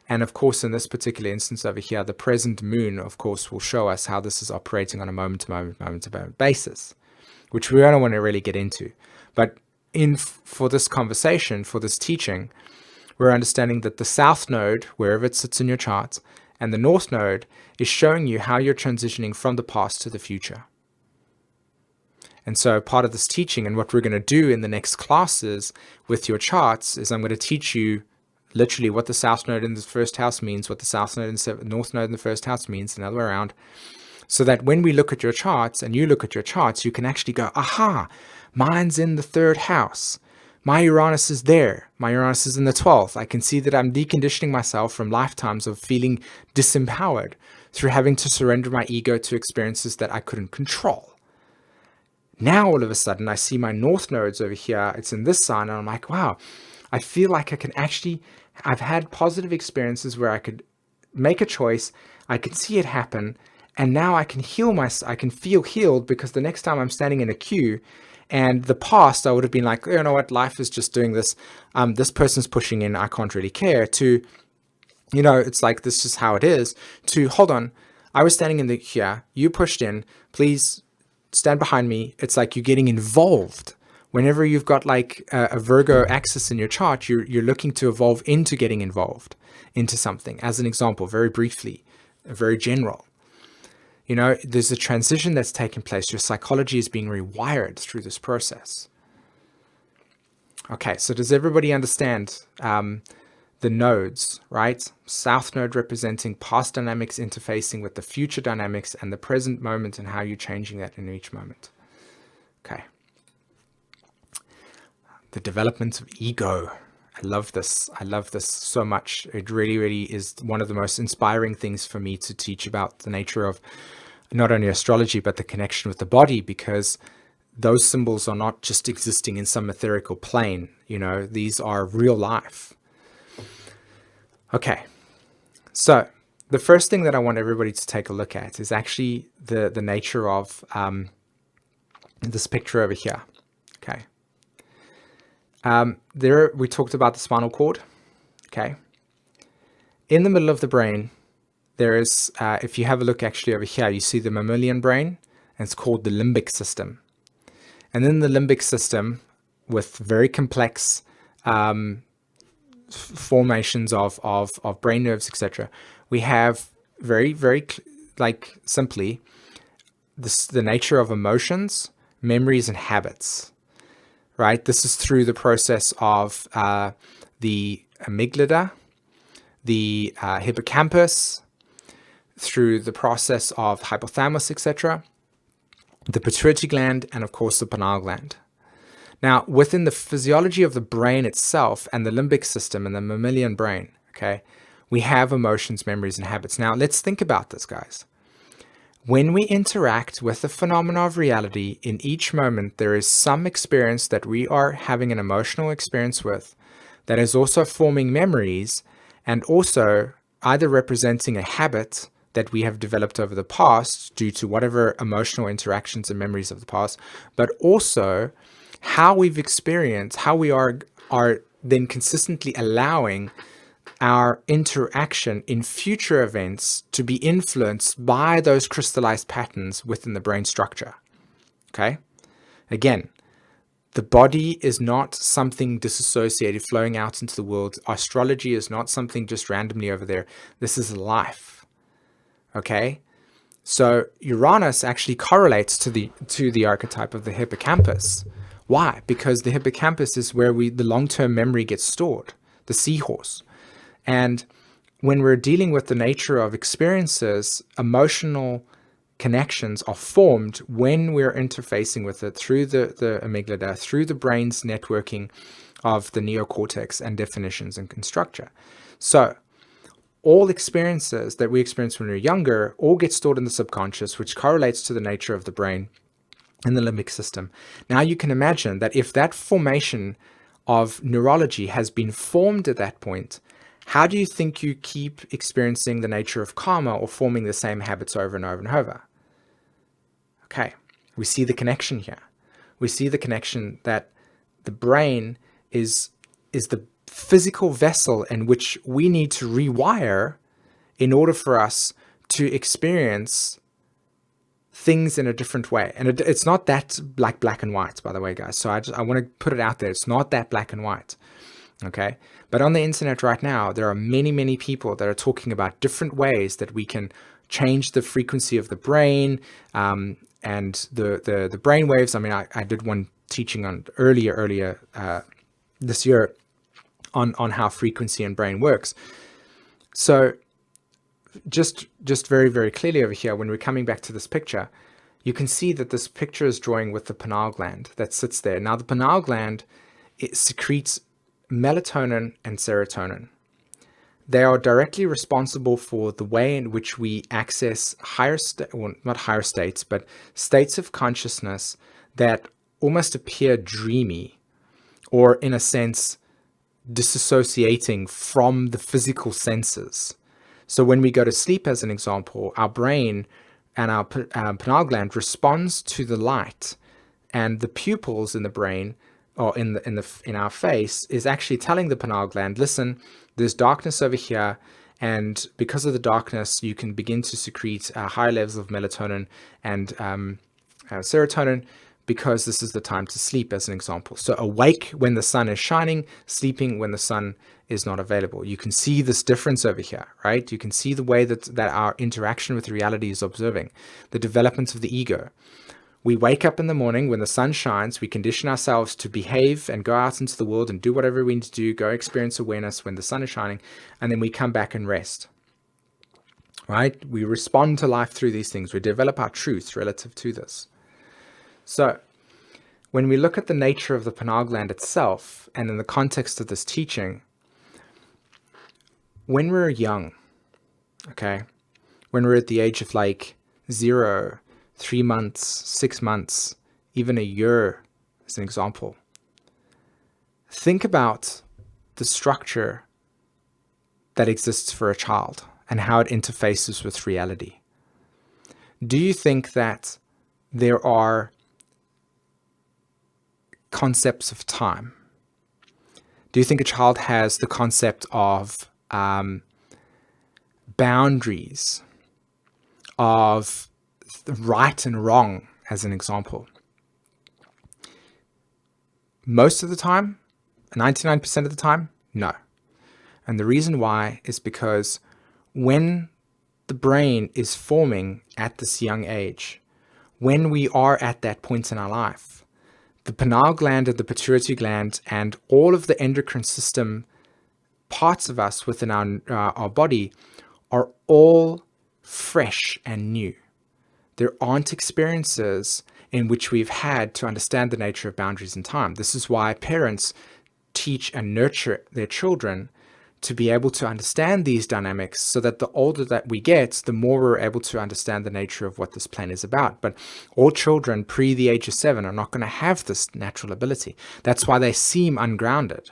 And of course, in this particular instance over here, the present moon, of course, will show us how this is operating on a moment-to-moment basis, which we don't want to really get into. But for this conversation, for this teaching, we're understanding that the south node, wherever it sits in your chart, and the north node is showing you how you're transitioning from the past to the future. And so part of this teaching, and what we're going to do in the next classes with your charts, is I'm going to teach you literally what the south node in the first house means, what the south node in the north node in the first house means, and the other way around, so that when we look at your charts and you look at your charts, you can actually go, aha, mine's in the third house. My Uranus is there. My Uranus is in the 12th. I can see that I'm deconditioning myself from lifetimes of feeling disempowered through having to surrender my ego to experiences that I couldn't control. Now, all of a sudden, I see my north nodes over here. It's in this sign, and I'm like, wow, I feel like I can actually, I've had positive experiences where I could make a choice. I could see it happen. And now I can I can feel healed, because the next time I'm standing in a queue, and the past, I would have been like, you know what, life is just doing this. This person's pushing in, I can't really care, to, you know, it's like, this is how it is, to, hold on, I was standing in here, you pushed in, please stand behind me. It's like you're getting involved. Whenever you've got like a Virgo axis in your chart, you're looking to evolve into getting involved into something. As an example, very briefly, very general. You know, there's a transition that's taken place. Your psychology is being rewired through this process. Okay, so does everybody understand the nodes, right? South node representing past dynamics interfacing with the future dynamics, and the present moment and how you're changing that in each moment. Okay. The development of ego. I love this. I love this so much. It really, really is one of the most inspiring things for me to teach about the nature of not only astrology, but the connection with the body, because those symbols are not just existing in some etherical plane. You know, these are real life. Okay. So the first thing that I want everybody to take a look at is actually the nature of this picture over here. Okay. There we talked about the spinal cord. Okay. In the middle of the brain, there is, if you have a look actually over here, you see the mammalian brain, and it's called the limbic system. And in the limbic system, with very complex formations of brain nerves, etc., we have very, very, like, simply, the nature of emotions, memories, and habits. Right? This is through the process of the amygdala, the hippocampus, through the process of hypothalamus, etc., the pituitary gland, and of course the pineal gland. Now, within the physiology of the brain itself and the limbic system and the mammalian brain, okay, we have emotions, memories, and habits. Now, let's think about this, guys. When we interact with the phenomena of reality, in each moment, there is some experience that we are having an emotional experience with that is also forming memories, and also either representing a habit that we have developed over the past due to whatever emotional interactions and memories of the past, but also how we've experienced, how we are then consistently allowing our interaction in future events to be influenced by those crystallized patterns within the brain structure. Okay? Again, the body is not something disassociated flowing out into the world. Astrology is not something just randomly over there. This is life. Okay? So Uranus actually correlates to the archetype of the hippocampus. Why? Because the hippocampus is where the long-term memory gets stored, the seahorse. And when we're dealing with the nature of experiences, emotional connections are formed when we're interfacing with it through the amygdala, through the brain's networking of the neocortex and definitions and structure. So all experiences that we experience when we're younger all get stored in the subconscious, which correlates to the nature of the brain and the limbic system. Now you can imagine that if that formation of neurology has been formed at that point, how do you think you keep experiencing the nature of karma or forming the same habits over and over and over? Okay, we see the connection here. We see the connection that the brain is the physical vessel in which we need to rewire in order for us to experience things in a different way. And it's not that like black and white, by the way, guys. So I want to put it out there. It's not that black and white. Okay. But on the internet right now, there are many, many people that are talking about different ways that we can change the frequency of the brain, and the brain waves. I mean, I did one teaching on earlier this year on how frequency and brain works. So just very, very clearly over here, when we're coming back to this picture, you can see that this picture is drawing with the pineal gland that sits there. Now, the pineal gland, it secretes melatonin and serotonin. They are directly responsible for the way in which we access not higher states, but states of consciousness that almost appear dreamy, or in a sense, disassociating from the physical senses. So when we go to sleep, as an example, our brain and our pineal gland responds to the light, and the pupils in the brain, or in our face, is actually telling the pineal gland, listen, there's darkness over here, and because of the darkness, you can begin to secrete higher levels of melatonin and serotonin, because this is the time to sleep, as an example. So awake when the sun is shining, sleeping when the sun is not available. You can see this difference over here, right? You can see the way that our interaction with reality is observing, the development of the ego. We wake up in the morning when the sun shines, we condition ourselves to behave and go out into the world and do whatever we need to do, go experience awareness when the sun is shining, and then we come back and rest, right? We respond to life through these things. We develop our truth relative to this. So when we look at the nature of the pineal gland itself, and in the context of this teaching, when we're young, okay, when we're at the age of like 0, 3 months, 6 months, even a year, as an example, think about the structure that exists for a child and how it interfaces with reality. Do you think that there are concepts of time? Do you think a child has the concept of boundaries, of right and wrong, as an example? Most of the time, 99% of the time, no. And the reason why is because when the brain is forming at this young age, when we are at that point in our life, the pineal gland and the pituitary gland and all of the endocrine system parts of us within our body are all fresh and new. There aren't experiences in which we've had to understand the nature of boundaries and time. This is why parents teach and nurture their children to be able to understand these dynamics, so that the older that we get, the more we're able to understand the nature of what this plan is about. But all children pre the age of 7 are not going to have this natural ability. That's why they seem ungrounded,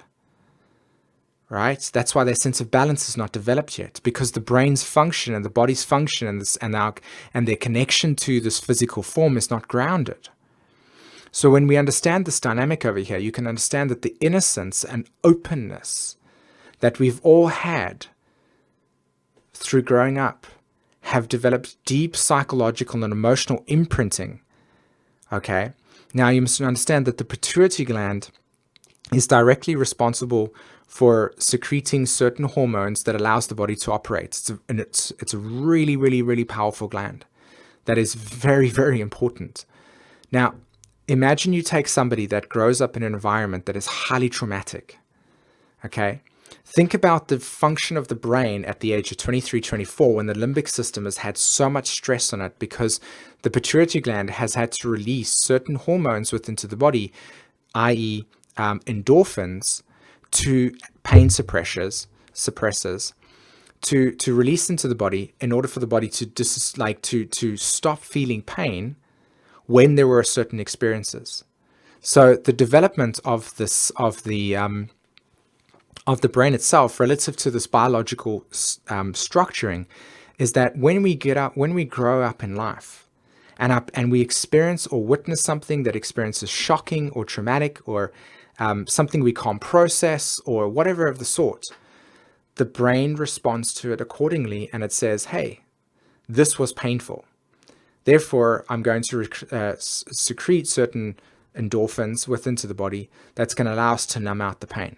right? That's why their sense of balance is not developed yet, because the brain's function and the body's function and their connection to this physical form is not grounded. So when we understand this dynamic over here, you can understand that the innocence and openness that we've all had through growing up have developed deep psychological and emotional imprinting. Okay. Now you must understand that the pituitary gland is directly responsible for secreting certain hormones that allows the body to operate. It's a really, really, really powerful gland that is very, very important. Now, imagine you take somebody that grows up in an environment that is highly traumatic. Okay. Think about the function of the brain at the age of 23, 24, when the limbic system has had so much stress on it because the pituitary gland has had to release certain hormones within the body, i.e. Endorphins, to pain suppressors, to release into the body in order for the body to stop feeling pain when there were certain experiences. So the development of the brain itself relative to this biological structuring is that when we grow up in life and we experience or witness something that experiences shocking or traumatic or something we can't process or whatever of the sort, the brain responds to it accordingly, and it says, hey, this was painful. Therefore, I'm going to secrete certain endorphins within the body that's going to allow us to numb out the pain.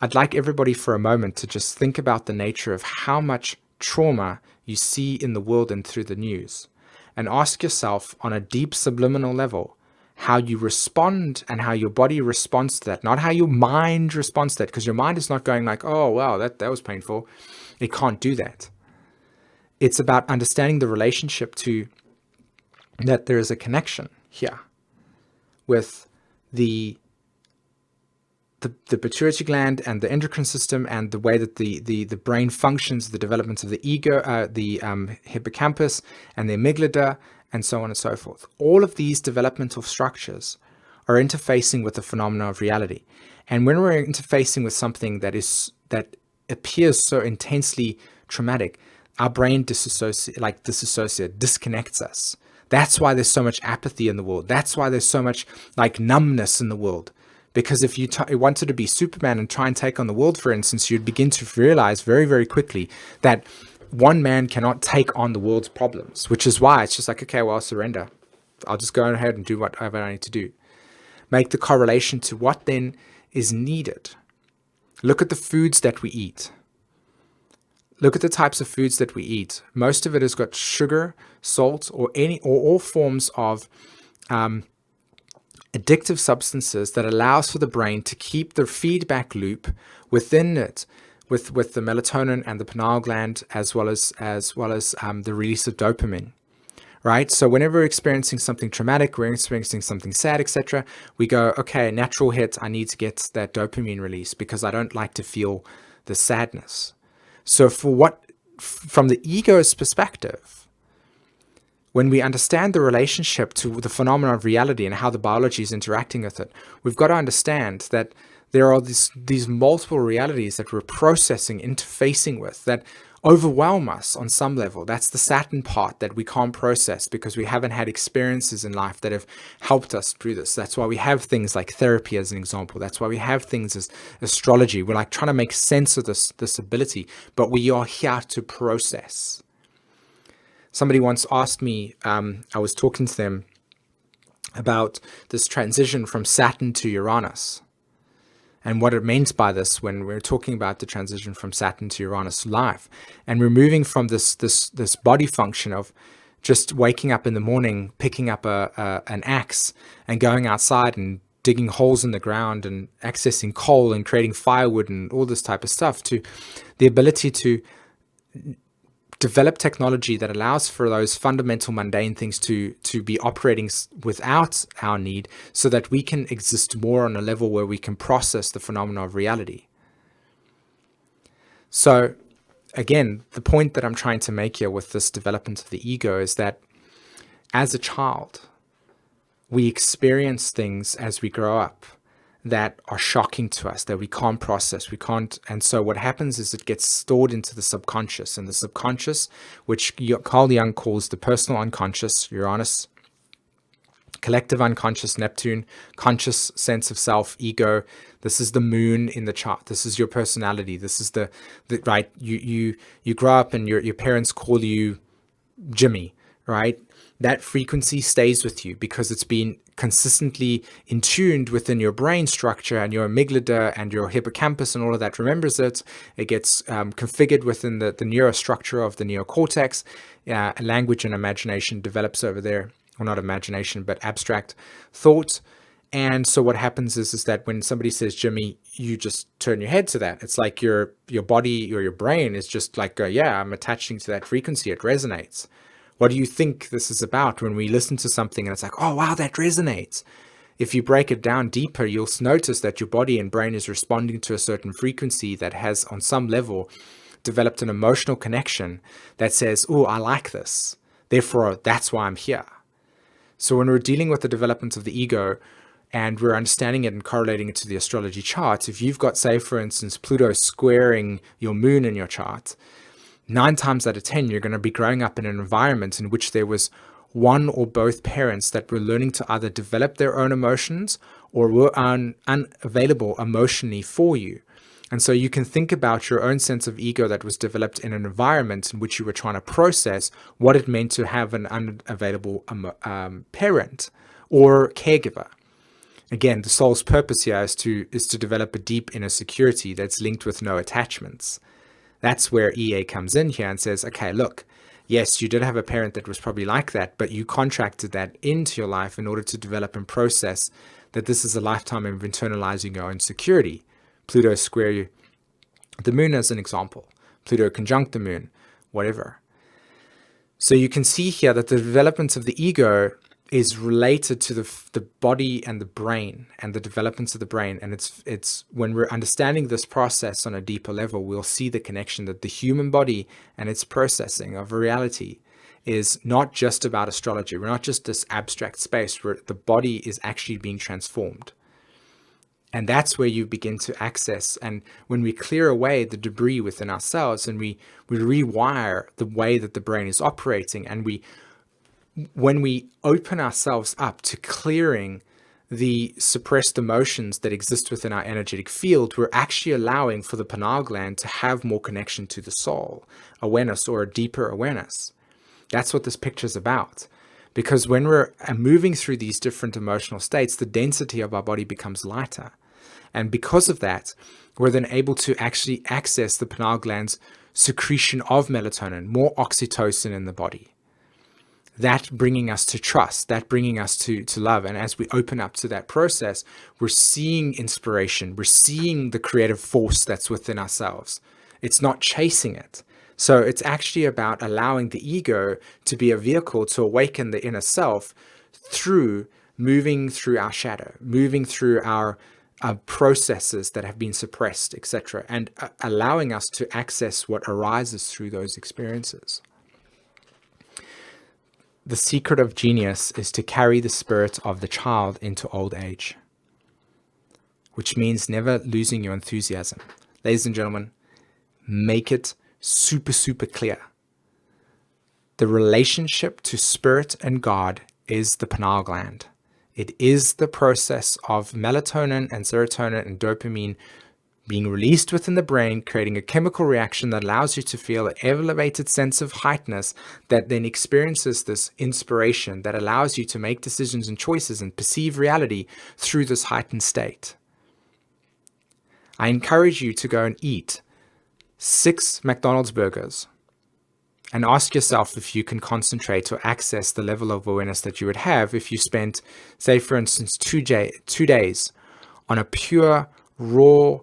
I'd like everybody for a moment to just think about the nature of how much trauma you see in the world and through the news, and ask yourself on a deep subliminal level how you respond and how your body responds to that, not how your mind responds to that, because your mind is not going like, oh, wow, that was painful. It can't do that. It's about understanding the relationship to that there is a connection here with the pituitary gland and the endocrine system and the way that the brain functions, the development of the ego, the hippocampus and the amygdala, and so on and so forth. All of these developmental structures are interfacing with the phenomena of reality. And when we're interfacing with something that appears so intensely traumatic, our brain disconnects us. That's why there's so much apathy in the world. That's why there's so much like numbness in the world. Because if you wanted to be Superman and try and take on the world, for instance, you'd begin to realize very, very quickly that one man cannot take on the world's problems, which is why it's just like, okay, well, I'll surrender. I'll just go ahead and do whatever I need to do. Make the correlation to what then is needed. Look at the foods that we eat. Look at the types of foods that we eat. Most of it has got sugar, salt, or all forms of addictive substances that allows for the brain to keep the feedback loop within it with the melatonin and the pineal gland, as well as the release of dopamine. Right? So whenever we're experiencing something traumatic, we're experiencing something sad, etc., we go, okay, natural hit, I need to get that dopamine release because I don't like to feel the sadness. So from the ego's perspective, when we understand the relationship to the phenomena of reality and how the biology is interacting with it, we've got to understand that there are these multiple realities that we're processing, interfacing with, that overwhelm us on some level. That's the Saturn part that we can't process because we haven't had experiences in life that have helped us through this. That's why we have things like therapy as an example. That's why we have things as astrology. We're like trying to make sense of this ability, but we are here to process. Somebody once asked me, I was talking to them about this transition from Saturn to Uranus. And what it means by this when we're talking about the transition from Saturn to Uranus life. And we're moving from this body function of just waking up in the morning, picking up an axe and going outside and digging holes in the ground and accessing coal and creating firewood and all this type of stuff, to the ability to develop technology that allows for those fundamental mundane things to be operating without our need, so that we can exist more on a level where we can process the phenomena of reality. So again, the point that I'm trying to make here with this development of the ego is that as a child, we experience things as we grow up that are shocking to us, that we can't process, and so what happens is it gets stored into the subconscious, and the subconscious, which Carl Jung calls the personal unconscious, Uranus, collective unconscious, Neptune, conscious sense of self, ego. This is the moon in the chart. This is your personality. This is the right. You grow up and your parents call you Jimmy, right? That frequency stays with you because it's been consistently intuned within your brain structure, and your amygdala and your hippocampus and all of that remembers it. It gets configured within the neurostructure of the neocortex. Language and imagination develops over there, or not imagination, but abstract thought. And so what happens is that when somebody says Jimmy, you just turn your head to that. It's like your body or your brain is just like, yeah, I'm attaching to that frequency. It resonates. What do you think this is about when we listen to something and it's like, oh, wow, that resonates? If you break it down deeper, you'll notice that your body and brain is responding to a certain frequency that has, on some level, developed an emotional connection that says, oh, I like this. Therefore, that's why I'm here. So when we're dealing with the development of the ego and we're understanding it and correlating it to the astrology charts, if you've got, say, for instance, Pluto squaring your moon in your chart, 9 times out of 10, you're going to be growing up in an environment in which there was one or both parents that were learning to either develop their own emotions or were unavailable emotionally for you. And so you can think about your own sense of ego that was developed in an environment in which you were trying to process what it meant to have an unavailable parent or caregiver. Again, the soul's purpose here is to develop a deep inner security that's linked with no attachments. That's where EA comes in here and says, okay, look, yes, you did have a parent that was probably like that, but you contracted that into your life in order to develop and process that this is a lifetime of internalizing your own security. Pluto square the moon as an example, Pluto conjunct the moon, whatever. So you can see here that the development of the ego is related to the body and the brain and the developments of the brain. And it's when we're understanding this process on a deeper level, we'll see the connection that the human body and its processing of reality is not just about astrology. We're not just this abstract space where the body is actually being transformed. And that's where you begin to access. And when we clear away the debris within ourselves and we rewire the way that the brain is operating, and when we open ourselves up to clearing the suppressed emotions that exist within our energetic field, we're actually allowing for the pineal gland to have more connection to the soul awareness, or a deeper awareness. That's what this picture is about. Because when we're moving through these different emotional states, the density of our body becomes lighter. And because of that, we're then able to actually access the pineal gland's secretion of melatonin, more oxytocin in the body. That bringing us to trust, that bringing us to love. And as we open up to that process, we're seeing inspiration. We're seeing the creative force that's within ourselves. It's not chasing it. So it's actually about allowing the ego to be a vehicle to awaken the inner self through moving through our shadow, moving through our processes that have been suppressed, etc., and allowing us to access what arises through those experiences. The secret of genius is to carry the spirit of the child into old age, which means never losing your enthusiasm. Ladies and gentlemen, make it super, super clear. The relationship to spirit and God is the pineal gland. It is the process of melatonin and serotonin and dopamine being released within the brain, creating a chemical reaction that allows you to feel an elevated sense of heightness that then experiences this inspiration that allows you to make decisions and choices and perceive reality through this heightened state. I encourage you to go and eat 6 McDonald's burgers and ask yourself if you can concentrate or access the level of awareness that you would have if you spent, say, for instance, 2 days on a pure, raw,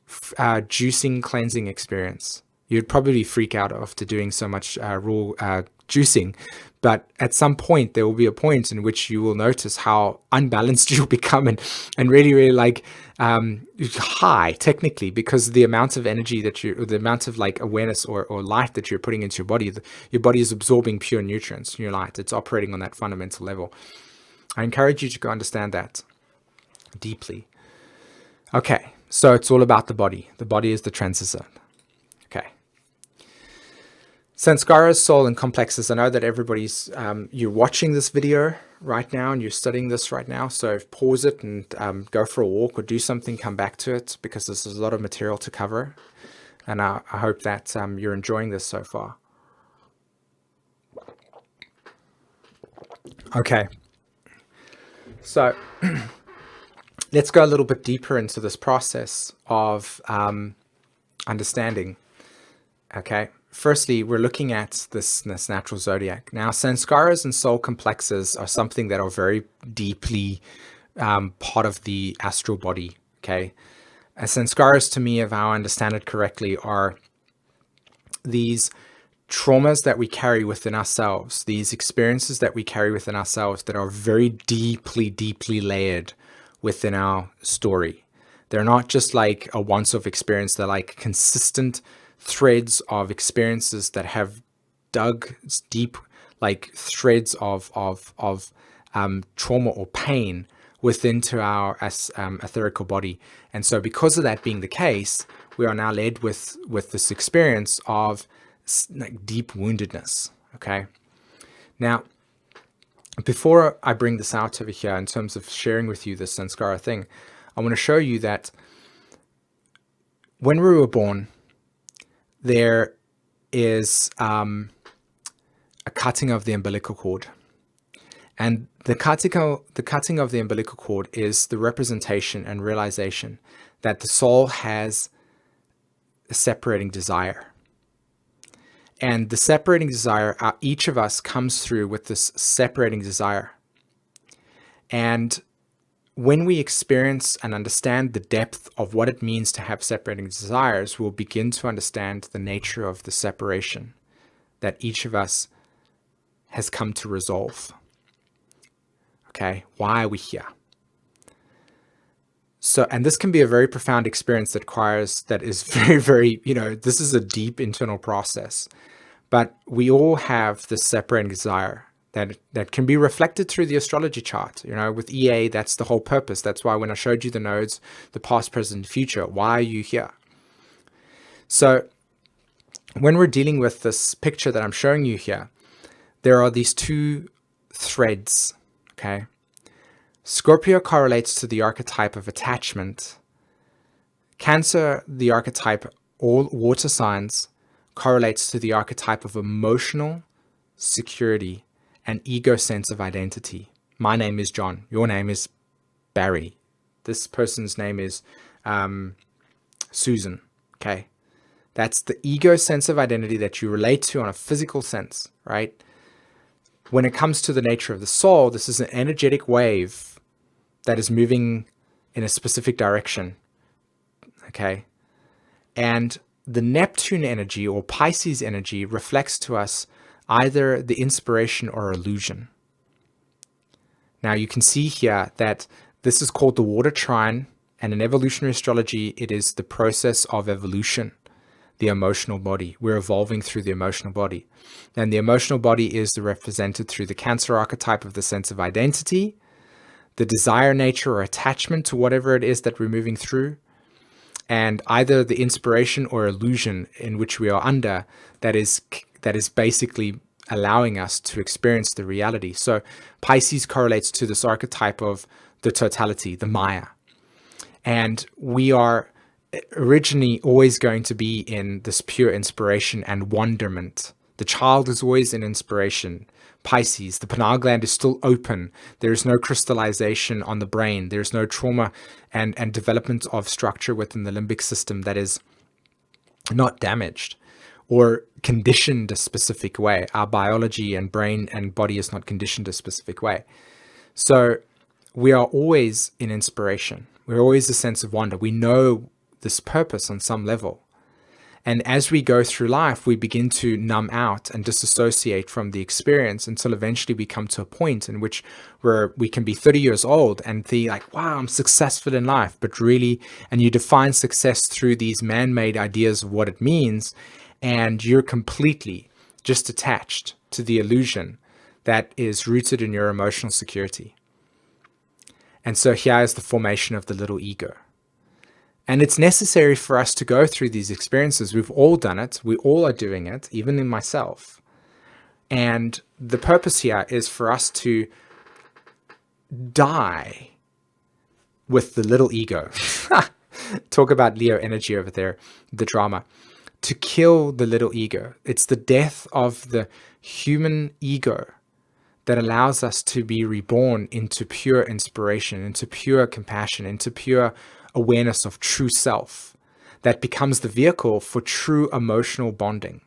juicing, cleansing experience. You'd probably freak out after doing so much raw juicing, but at some point there will be a point in which you will notice how unbalanced you'll become and really, really like high technically, because the amount of energy that the amount of like awareness or light that you're putting into your body is absorbing pure nutrients, your light. It's operating on that fundamental level. I encourage you to go understand that deeply. Okay, so it's all about the body. The body is the transition. Okay. Samskaras, soul, and complexes. I know that everybody's, you're watching this video right now and you're studying this right now. So pause it and go for a walk or do something, come back to it, because there's a lot of material to cover. And I hope that you're enjoying this so far. Okay. So let's go a little bit deeper into this process of understanding. Okay. Firstly, we're looking at this natural zodiac. Now, Samskaras and soul complexes are something that are very deeply part of the astral body. Okay. Samskaras, to me, if I understand it correctly, are these traumas that we carry within ourselves, these experiences that we carry within ourselves that are very deeply, deeply layered within our story. They're not just like a once-off experience. They're like consistent threads of experiences that have dug deep, like threads of trauma or pain within to our etherical body. And so because of that being the case, we are now led with this experience of like deep woundedness. Okay. Now, before I bring this out over here in terms of sharing with you this Samskara thing, I want to show you that when we were born, there is a cutting of the umbilical cord. And the cutting of the umbilical cord is the representation and realization that the soul has a separating desire. And the separating desire, each of us comes through with this separating desire. And when we experience and understand the depth of what it means to have separating desires, we'll begin to understand the nature of the separation that each of us has come to resolve. Okay, why are we here? So, and this can be a very profound experience that is very, very, this is a deep internal process. But we all have this separating desire that can be reflected through the astrology chart. With EA, that's the whole purpose. That's why when I showed you the nodes, the past, present, future, why are you here? So when we're dealing with this picture that I'm showing you here, there are these two threads, okay? Scorpio correlates to the archetype of attachment. Cancer, the archetype, all water signs, correlates to the archetype of emotional security and ego sense of identity. My name is John. Your name is Barry. This person's name is Susan. Okay. That's the ego sense of identity that you relate to on a physical sense, right? When it comes to the nature of the soul, this is an energetic wave that is moving in a specific direction. Okay. And the Neptune energy or Pisces energy reflects to us either the inspiration or illusion. Now you can see here that this is called the water trine, and in evolutionary astrology, it is the process of evolution, the emotional body. We're evolving through the emotional body. And the emotional body is represented through the Cancer archetype of the sense of identity, the desire nature or attachment to whatever it is that we're moving through, and either the inspiration or illusion in which we are under that is basically allowing us to experience the reality. So Pisces correlates to this archetype of the totality, the Maya. And we are originally always going to be in this pure inspiration and wonderment. The child is always in inspiration. Pisces, the pineal gland is still open. There is no crystallization on the brain. There is no trauma and development of structure within the limbic system that is not damaged or conditioned a specific way. Our biology and brain and body is not conditioned a specific way. So we are always in inspiration. We're always a sense of wonder. We know this purpose on some level. And as we go through life, we begin to numb out and disassociate from the experience until eventually we come to a point in which we can be 30 years old and think like, wow, I'm successful in life. But really, and you define success through these man-made ideas of what it means, and you're completely just attached to the illusion that is rooted in your emotional security. And so here is the formation of the little ego. And it's necessary for us to go through these experiences. We've all done it. We all are doing it, even in myself. And the purpose here is for us to die with the little ego. Talk about Leo energy over there, the drama. To kill the little ego. It's the death of the human ego that allows us to be reborn into pure inspiration, into pure compassion, into pure awareness of true self, that becomes the vehicle for true emotional bonding,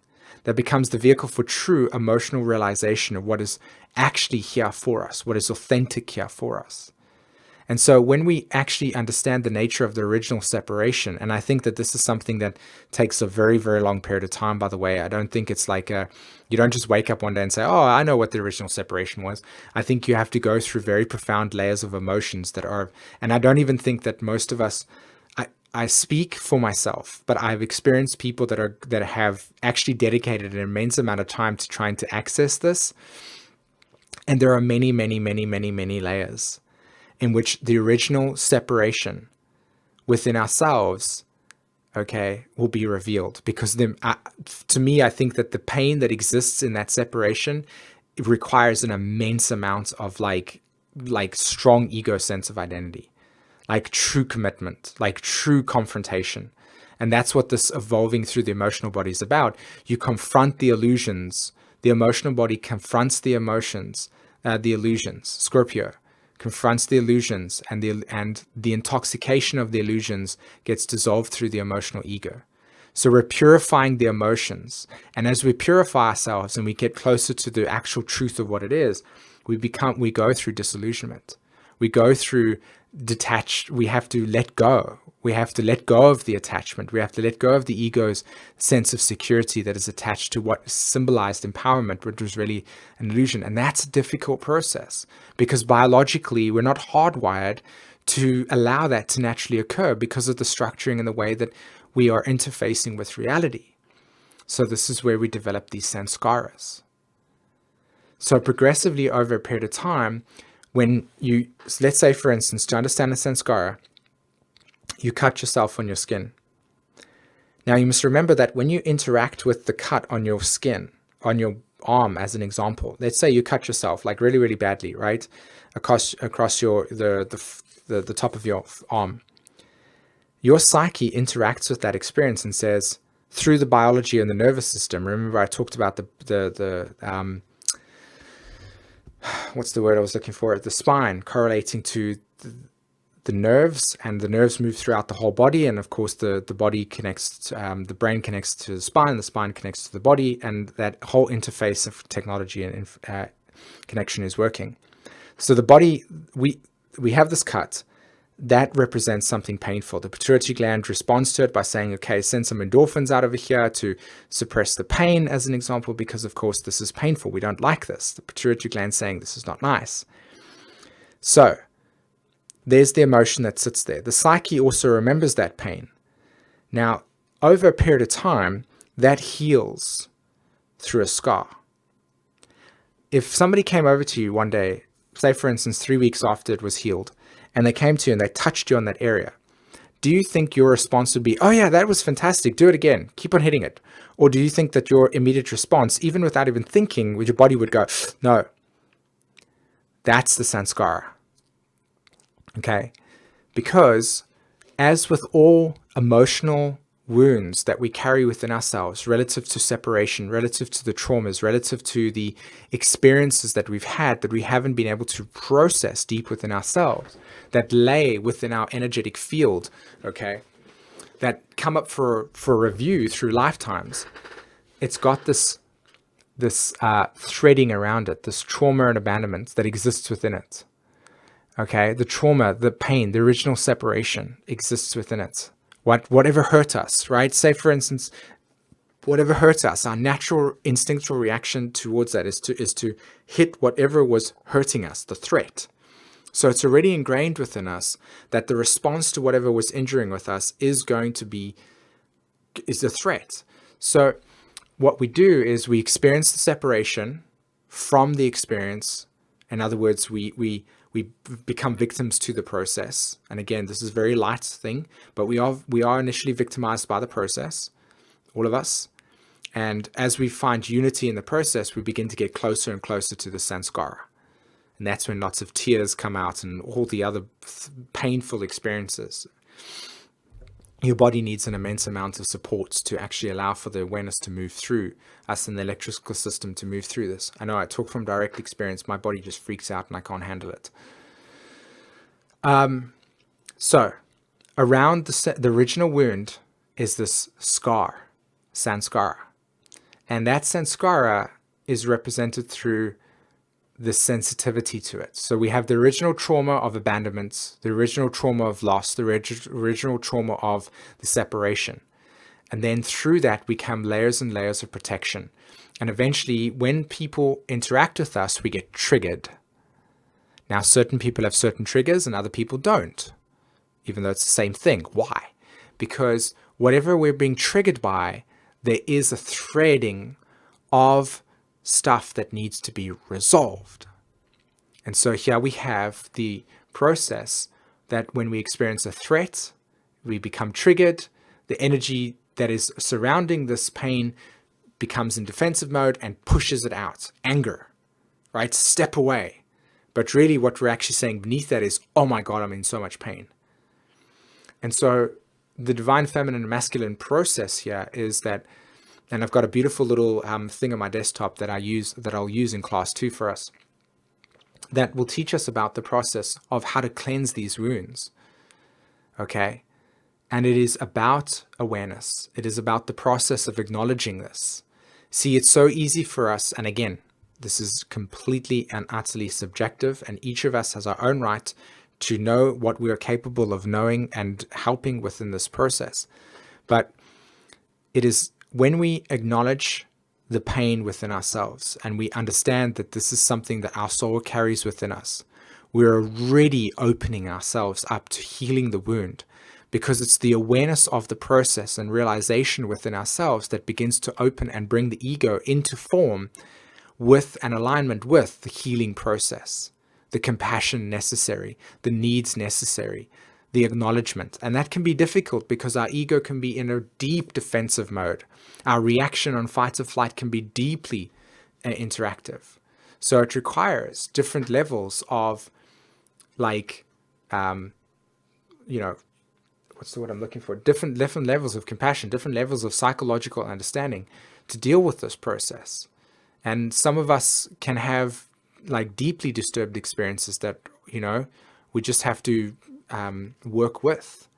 that becomes the vehicle for true emotional realization of what is actually here for us, what is authentic here for us. And so when we actually understand the nature of the original separation, and I think that this is something that takes a very, very long period of time, by the way. I don't think it's like you don't just wake up one day and say, oh, I know what the original separation was. I think you have to go through very profound layers of emotions that are, and I don't even think that most of us, I speak for myself, but I've experienced people that have actually dedicated an immense amount of time to trying to access this. And there are many, many, many, many, many layers in which the original separation within ourselves, okay, will be revealed. Because to me, I think that the pain that exists in that separation it requires an immense amount of like strong ego sense of identity, like true commitment, like true confrontation. And that's what this evolving through the emotional body is about. You confront the illusions. The emotional body confronts the emotions, the illusions. Scorpio confronts the illusions, and the intoxication of the illusions gets dissolved through the emotional ego. So we're purifying the emotions. And as we purify ourselves and we get closer to the actual truth of what it is, we go through disillusionment. We go through detached. We have to let go. We have to let go of the attachment. We have to let go of the ego's sense of security that is attached to what symbolized empowerment, which was really an illusion. And that's a difficult process because biologically we're not hardwired to allow that to naturally occur because of the structuring and the way that we are interfacing with reality. So this is where we develop these samskaras. So progressively over a period of time, when you, let's say for instance, to understand a samskara, you cut yourself on your skin. Now you must remember that when you interact with the cut on your skin, on your arm as an example, let's say you cut yourself like really, really badly, right? Across your, the top of your arm. Your psyche interacts with that experience and says, through the biology and the nervous system, remember I talked about what's the word I was looking for? The spine correlating to the nerves, and the nerves move throughout the whole body. And of course, the body connects, the brain connects to the spine connects to the body, and that whole interface of technology and connection is working. So the body, we have this cut. That represents something painful. The pituitary gland responds to it by saying, okay, send some endorphins out over here to suppress the pain, as an example, because of course this is painful. We don't like this. The pituitary gland saying this is not nice. So there's the emotion that sits there. The psyche also remembers that pain. Now, over a period of time, that heals through a scar. If somebody came over to you one day, say for instance 3 weeks after it was healed, and they came to you and they touched you on that area, do you think your response would be, oh yeah, that was fantastic, do it again, keep on hitting it? Or do you think that your immediate response, even without even thinking, your body would go, no, that's the samskara? Okay? Because as with all emotional wounds that we carry within ourselves relative to separation, relative to the traumas, relative to the experiences that we've had that we haven't been able to process deep within ourselves, that lay within our energetic field, okay, that come up for review through lifetimes, it's got this threading around it, this trauma and abandonment that exists within it. Okay, the trauma, the pain, the original separation exists within it. Whatever hurt us, right? Say, for instance, whatever hurts us, our natural instinctual reaction towards that is to hit whatever was hurting us, the threat. So it's already ingrained within us that the response to whatever was injuring with us is a threat. So what we do is we experience the separation from the experience. In other words, we become victims to the process. And again, this is a very light thing, but we are initially victimized by the process, all of us. And as we find unity in the process, we begin to get closer and closer to the samskara. And that's when lots of tears come out and all the other painful experiences. Your body needs an immense amount of support to actually allow for the awareness to move through us and the electrical system to move through this. I know I talk from direct experience. My body just freaks out and I can't handle it. So around the original wound is this scar, samskara. And that samskara is represented through the sensitivity to it. So we have the original trauma of abandonment, the original trauma of loss, the original trauma of the separation. And then through that, we come layers and layers of protection. And eventually, when people interact with us, we get triggered. Now, certain people have certain triggers and other people don't, even though it's the same thing. Why? Because whatever we're being triggered by, there is a threading of stuff that needs to be resolved. And so here we have the process that when we experience a threat, we become triggered, the energy that is surrounding this pain becomes in defensive mode and pushes it out. Anger, right? Step away. But really what we're actually saying beneath that is, oh my God, I'm in so much pain. And so the divine feminine and masculine process here is that, and I've got a beautiful little thing on my desktop that I'll use in class 2 for us, that will teach us about the process of how to cleanse these wounds. Okay? And it is about awareness. It is about the process of acknowledging this. See, it's so easy for us, and again, this is completely and utterly subjective, and each of us has our own right to know what we are capable of knowing and helping within this process. But it is when we acknowledge the pain within ourselves and we understand that this is something that our soul carries within us, we're already opening ourselves up to healing the wound, because it's the awareness of the process and realization within ourselves that begins to open and bring the ego into form with an alignment with the healing process, the compassion necessary, the needs necessary, the acknowledgement. And that can be difficult because our ego can be in a deep defensive mode. Our reaction on fight or flight can be deeply interactive. So it requires different levels of what's the word I'm looking for? Different levels of compassion, different levels of psychological understanding to deal with this process. And some of us can have deeply disturbed experiences that, we just have to work with.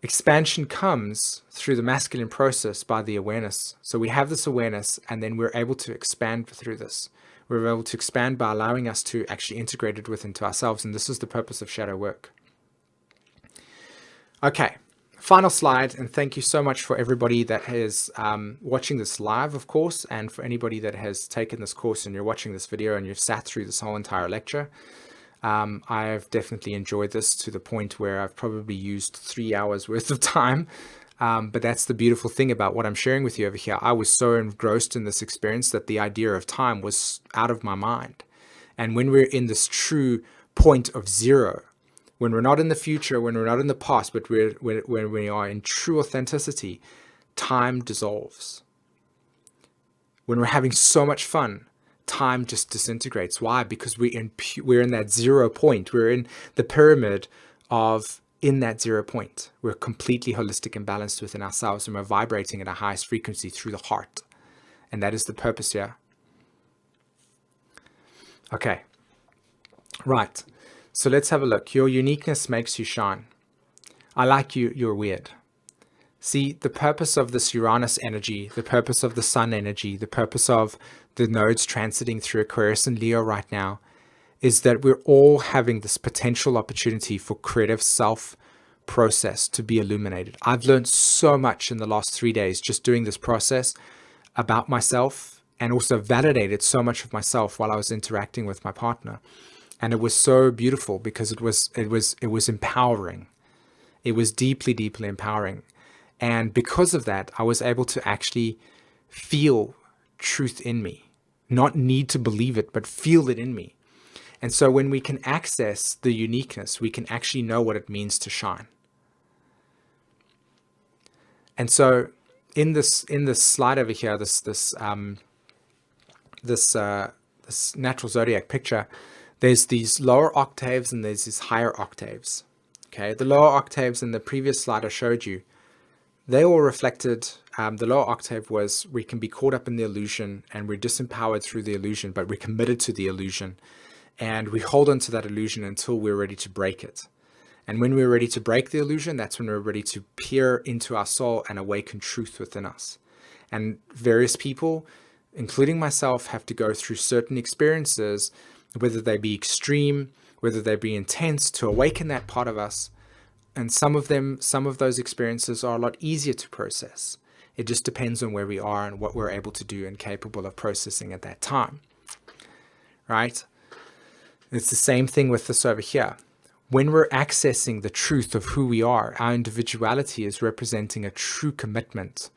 Expansion comes through the masculine process by the awareness. So we have this awareness, and then we're able to expand through this. We're able to expand by allowing us to actually integrate it within to ourselves. And this is the purpose of shadow work. Okay, final slide, and thank you so much for everybody that is watching this live, of course, and for anybody that has taken this course and you're watching this video and you've sat through this whole entire lecture. I've definitely enjoyed this to the point where I've probably used 3 hours worth of time, but that's the beautiful thing about what I'm sharing with you over here. I was so engrossed in this experience that the idea of time was out of my mind. And when we're in this true point of zero, when we're not in the future, when we're not in the past, but when we are in true authenticity, time dissolves. When we're having so much fun, time just disintegrates. Why? Because we're in that 0 point. We're in the pyramid of in that 0 point. We're completely holistic and balanced within ourselves, and we're vibrating at our highest frequency through the heart. And that is the purpose here. Okay. Right. So let's have a look. Your uniqueness makes you shine. I like you. You're weird. See, the purpose of this Uranus energy, the purpose of the sun energy, the purpose of the nodes transiting through Aquarius and Leo right now is that we're all having this potential opportunity for creative self process to be illuminated. I've learned so much in the last 3 days just doing this process about myself, and also validated so much of myself while I was interacting with my partner. And it was so beautiful because it was empowering. It was deeply, deeply empowering. And because of that, I was able to actually feel truth in me, not need to believe it, but feel it in me. And so when we can access the uniqueness, we can actually know what it means to shine. And so in this slide over here, this natural zodiac picture, there's these lower octaves and there's these higher octaves. Okay, the lower octaves in the previous slide I showed you, they all reflected, the lower octave was we can be caught up in the illusion and we're disempowered through the illusion, but we're committed to the illusion. And we hold on to that illusion until we're ready to break it. And when we're ready to break the illusion, that's when we're ready to peer into our soul and awaken truth within us. And various people, including myself, have to go through certain experiences, whether they be extreme, whether they be intense, to awaken that part of us. And some of those experiences are a lot easier to process. It just depends on where we are and what we're able to do and capable of processing at that time. Right? It's the same thing with this over here. When we're accessing the truth of who we are, our individuality is representing a true commitment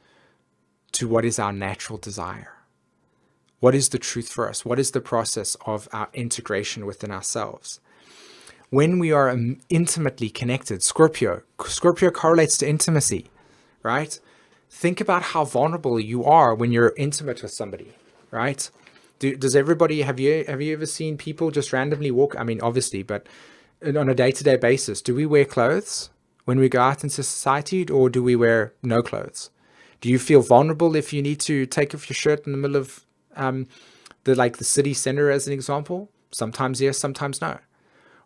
to what is our natural desire. What is the truth for us? What is the process of our integration within ourselves? When we are intimately connected, Scorpio correlates to intimacy, right? Think about how vulnerable you are when you're intimate with somebody, right? Does everybody, have you ever seen people just randomly walk? I mean, obviously, but on a day-to-day basis, do we wear clothes when we go out into society, or do we wear no clothes? Do you feel vulnerable if you need to take off your shirt in the middle of the city center, as an example? Sometimes yes, sometimes no.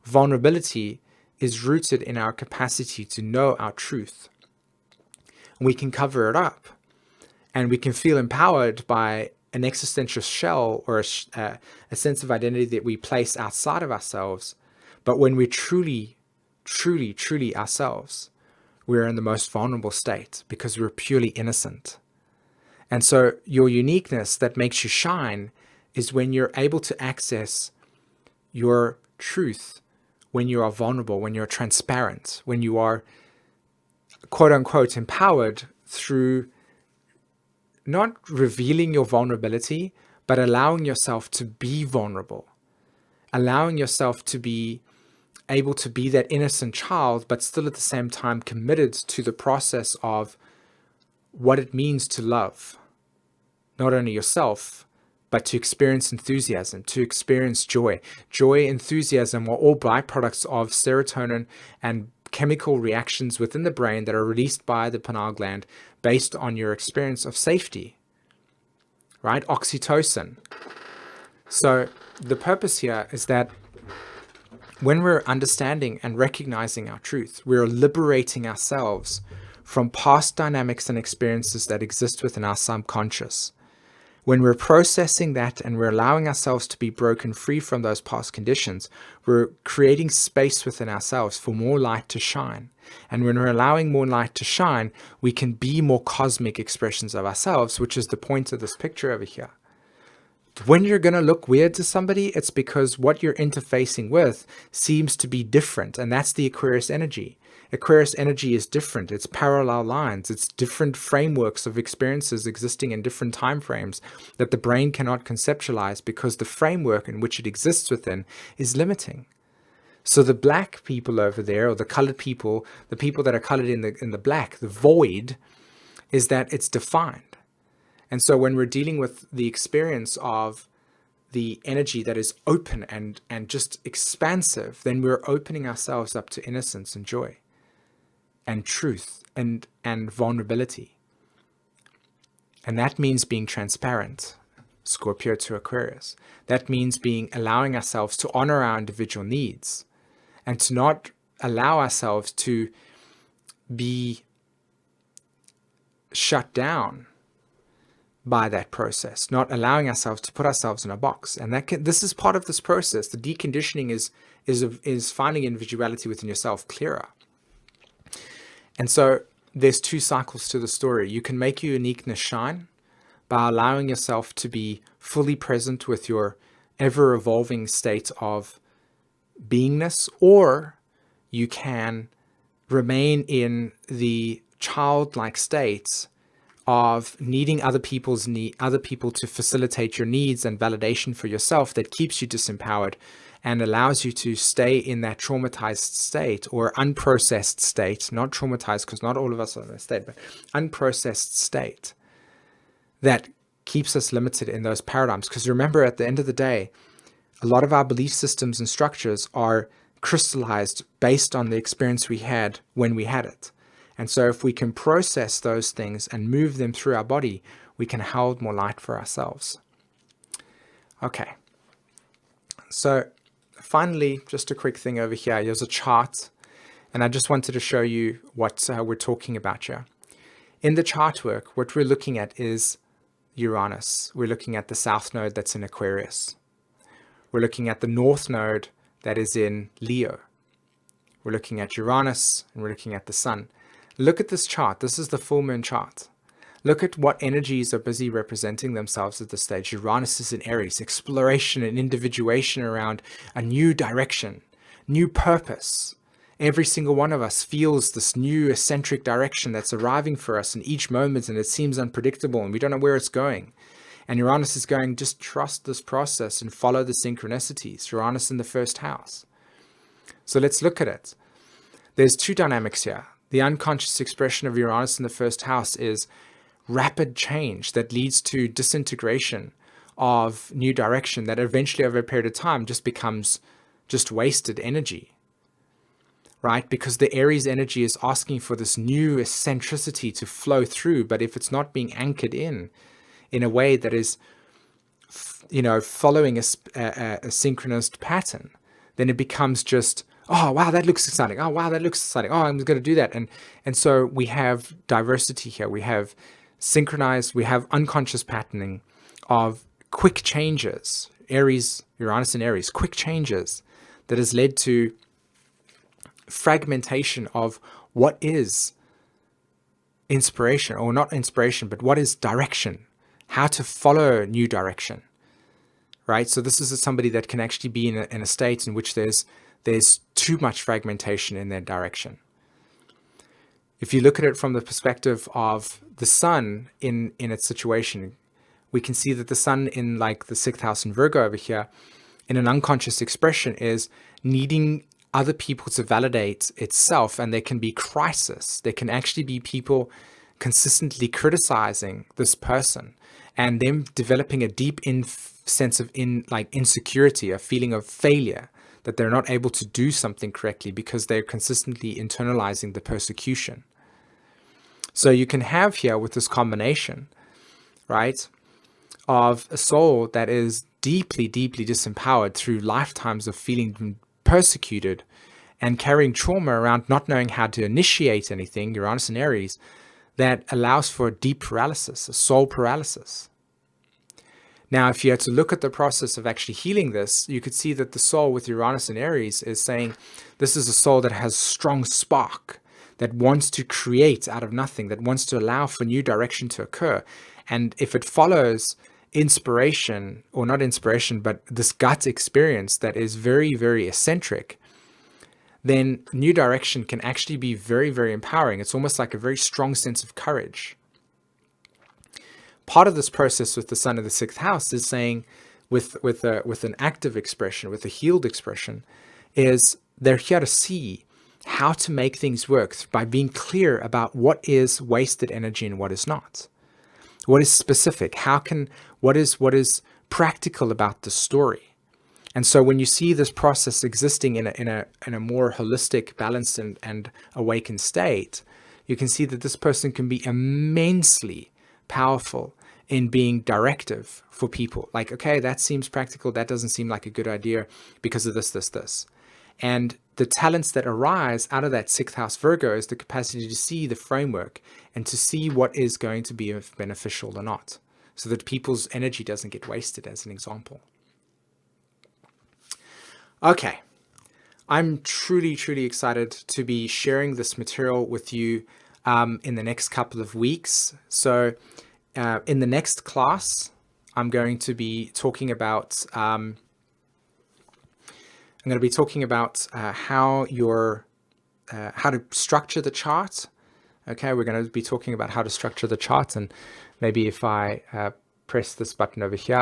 Vulnerability is rooted in our capacity to know our truth. We can cover it up, and we can feel empowered by an existential shell or a sense of identity that we place outside of ourselves. But when we're truly, truly, truly ourselves, we're in the most vulnerable state because we're purely innocent. And so your uniqueness that makes you shine is when you're able to access your truth, when you are vulnerable, when you're transparent, when you are quote unquote empowered through not revealing your vulnerability, but allowing yourself to be vulnerable, allowing yourself to be able to be that innocent child, but still at the same time committed to the process of what it means to love, not only yourself, but to experience enthusiasm, to experience joy. Joy, enthusiasm are all byproducts of serotonin and chemical reactions within the brain that are released by the pineal gland based on your experience of safety, right? Oxytocin. So the purpose here is that when we're understanding and recognizing our truth, we're liberating ourselves from past dynamics and experiences that exist within our subconscious. When we're processing that and we're allowing ourselves to be broken free from those past conditions, we're creating space within ourselves for more light to shine. And when we're allowing more light to shine, we can be more cosmic expressions of ourselves, which is the point of this picture over here. When you're going to look weird to somebody, it's because what you're interfacing with seems to be different. And that's the Aquarius energy. Aquarius energy is different. It's parallel lines. It's different frameworks of experiences existing in different time frames that the brain cannot conceptualize because the framework in which it exists within is limiting. So the black people over there, or the colored people, the people that are colored in the black, the void, is that it's defined. And so when we're dealing with the experience of the energy that is open and just expansive, then we're opening ourselves up to innocence and joy and truth and vulnerability. And that means being transparent, Scorpio to Aquarius. That means allowing ourselves to honor our individual needs and to not allow ourselves to be shut down by that process, not allowing ourselves to put ourselves in a box. And this is part of this process. The deconditioning is finding individuality within yourself clearer. And so there's two cycles to the story. You can make your uniqueness shine by allowing yourself to be fully present with your ever-evolving state of beingness, or you can remain in the childlike state of needing other people to facilitate your needs and validation for yourself that keeps you disempowered and allows you to stay in that traumatized state or unprocessed state, not traumatized because not all of us are in that state, but unprocessed state that keeps us limited in those paradigms. Because remember, at the end of the day, a lot of our belief systems and structures are crystallized based on the experience we had when we had it. And so if we can process those things and move them through our body, we can hold more light for ourselves. Okay. So finally, just a quick thing over here. Here's a chart. And I just wanted to show you what we're talking about here. In the chart work, what we're looking at is Uranus. We're looking at the south node that's in Aquarius. We're looking at the north node that is in Leo. We're looking at Uranus and we're looking at the sun. Look at this chart. This is the full moon chart. Look at what energies are busy representing themselves at this stage. Uranus is in Aries, exploration and individuation around a new direction, new purpose. Every single one of us feels this new eccentric direction that's arriving for us in each moment, and it seems unpredictable and we don't know where it's going. And Uranus is going, just trust this process and follow the synchronicities. Uranus in the first house. So let's look at it. There's two dynamics here. The unconscious expression of Uranus in the first house is rapid change that leads to disintegration of new direction that eventually over a period of time just becomes just wasted energy, right? Because the Aries energy is asking for this new eccentricity to flow through, but if it's not being anchored in a way that is, following a synchronous pattern, then it becomes just, oh, wow, that looks exciting. Oh, wow, that looks exciting. Oh, I'm going to do that. And so we have diversity here. We have synchronized, we have unconscious patterning of quick changes, Aries, Uranus and Aries, quick changes that has led to fragmentation of what is inspiration, or not inspiration, but what is direction, how to follow new direction, right? So this is somebody that can actually be in a state in which there's too much fragmentation in their direction. If you look at it from the perspective of the sun in its situation, we can see that the sun in like the 6th house in Virgo over here, in an unconscious expression, is needing other people to validate itself, and there can be crisis. There can actually be people consistently criticizing this person and them developing a deep sense of insecurity, a feeling of failure, that they're not able to do something correctly because they're consistently internalizing the persecution. So you can have here with this combination, right, of a soul that is deeply, deeply disempowered through lifetimes of feeling persecuted and carrying trauma around not knowing how to initiate anything, Uranus and Aries, that allows for a deep paralysis, a soul paralysis. Now, if you had to look at the process of actually healing this, you could see that the soul with Uranus and Aries is saying this is a soul that has strong spark, that wants to create out of nothing, that wants to allow for new direction to occur. And if it follows inspiration, or not inspiration, but this gut experience that is very, very eccentric, then new direction can actually be very, very empowering. It's almost like a very strong sense of courage. Part of this process with the sun of the 6th house is saying, with an active expression, with a healed expression, is they're here to see how to make things work by being clear about what is wasted energy and what is not. What is specific? What is practical about the story? And so when you see this process existing in a more holistic, balanced and awakened state, you can see that this person can be immensely powerful in being directive for people. Like, okay, that seems practical. That doesn't seem like a good idea because of this. And the talents that arise out of that 6th house Virgo is the capacity to see the framework and to see what is going to be beneficial or not, so that people's energy doesn't get wasted, as an example. Okay, I'm truly, truly excited to be sharing this material with you in the next couple of weeks. So in the next class, I'm going to be talking about how to structure the chart. Okay, we're going to be talking about how to structure the chart, and maybe if I press this button over here,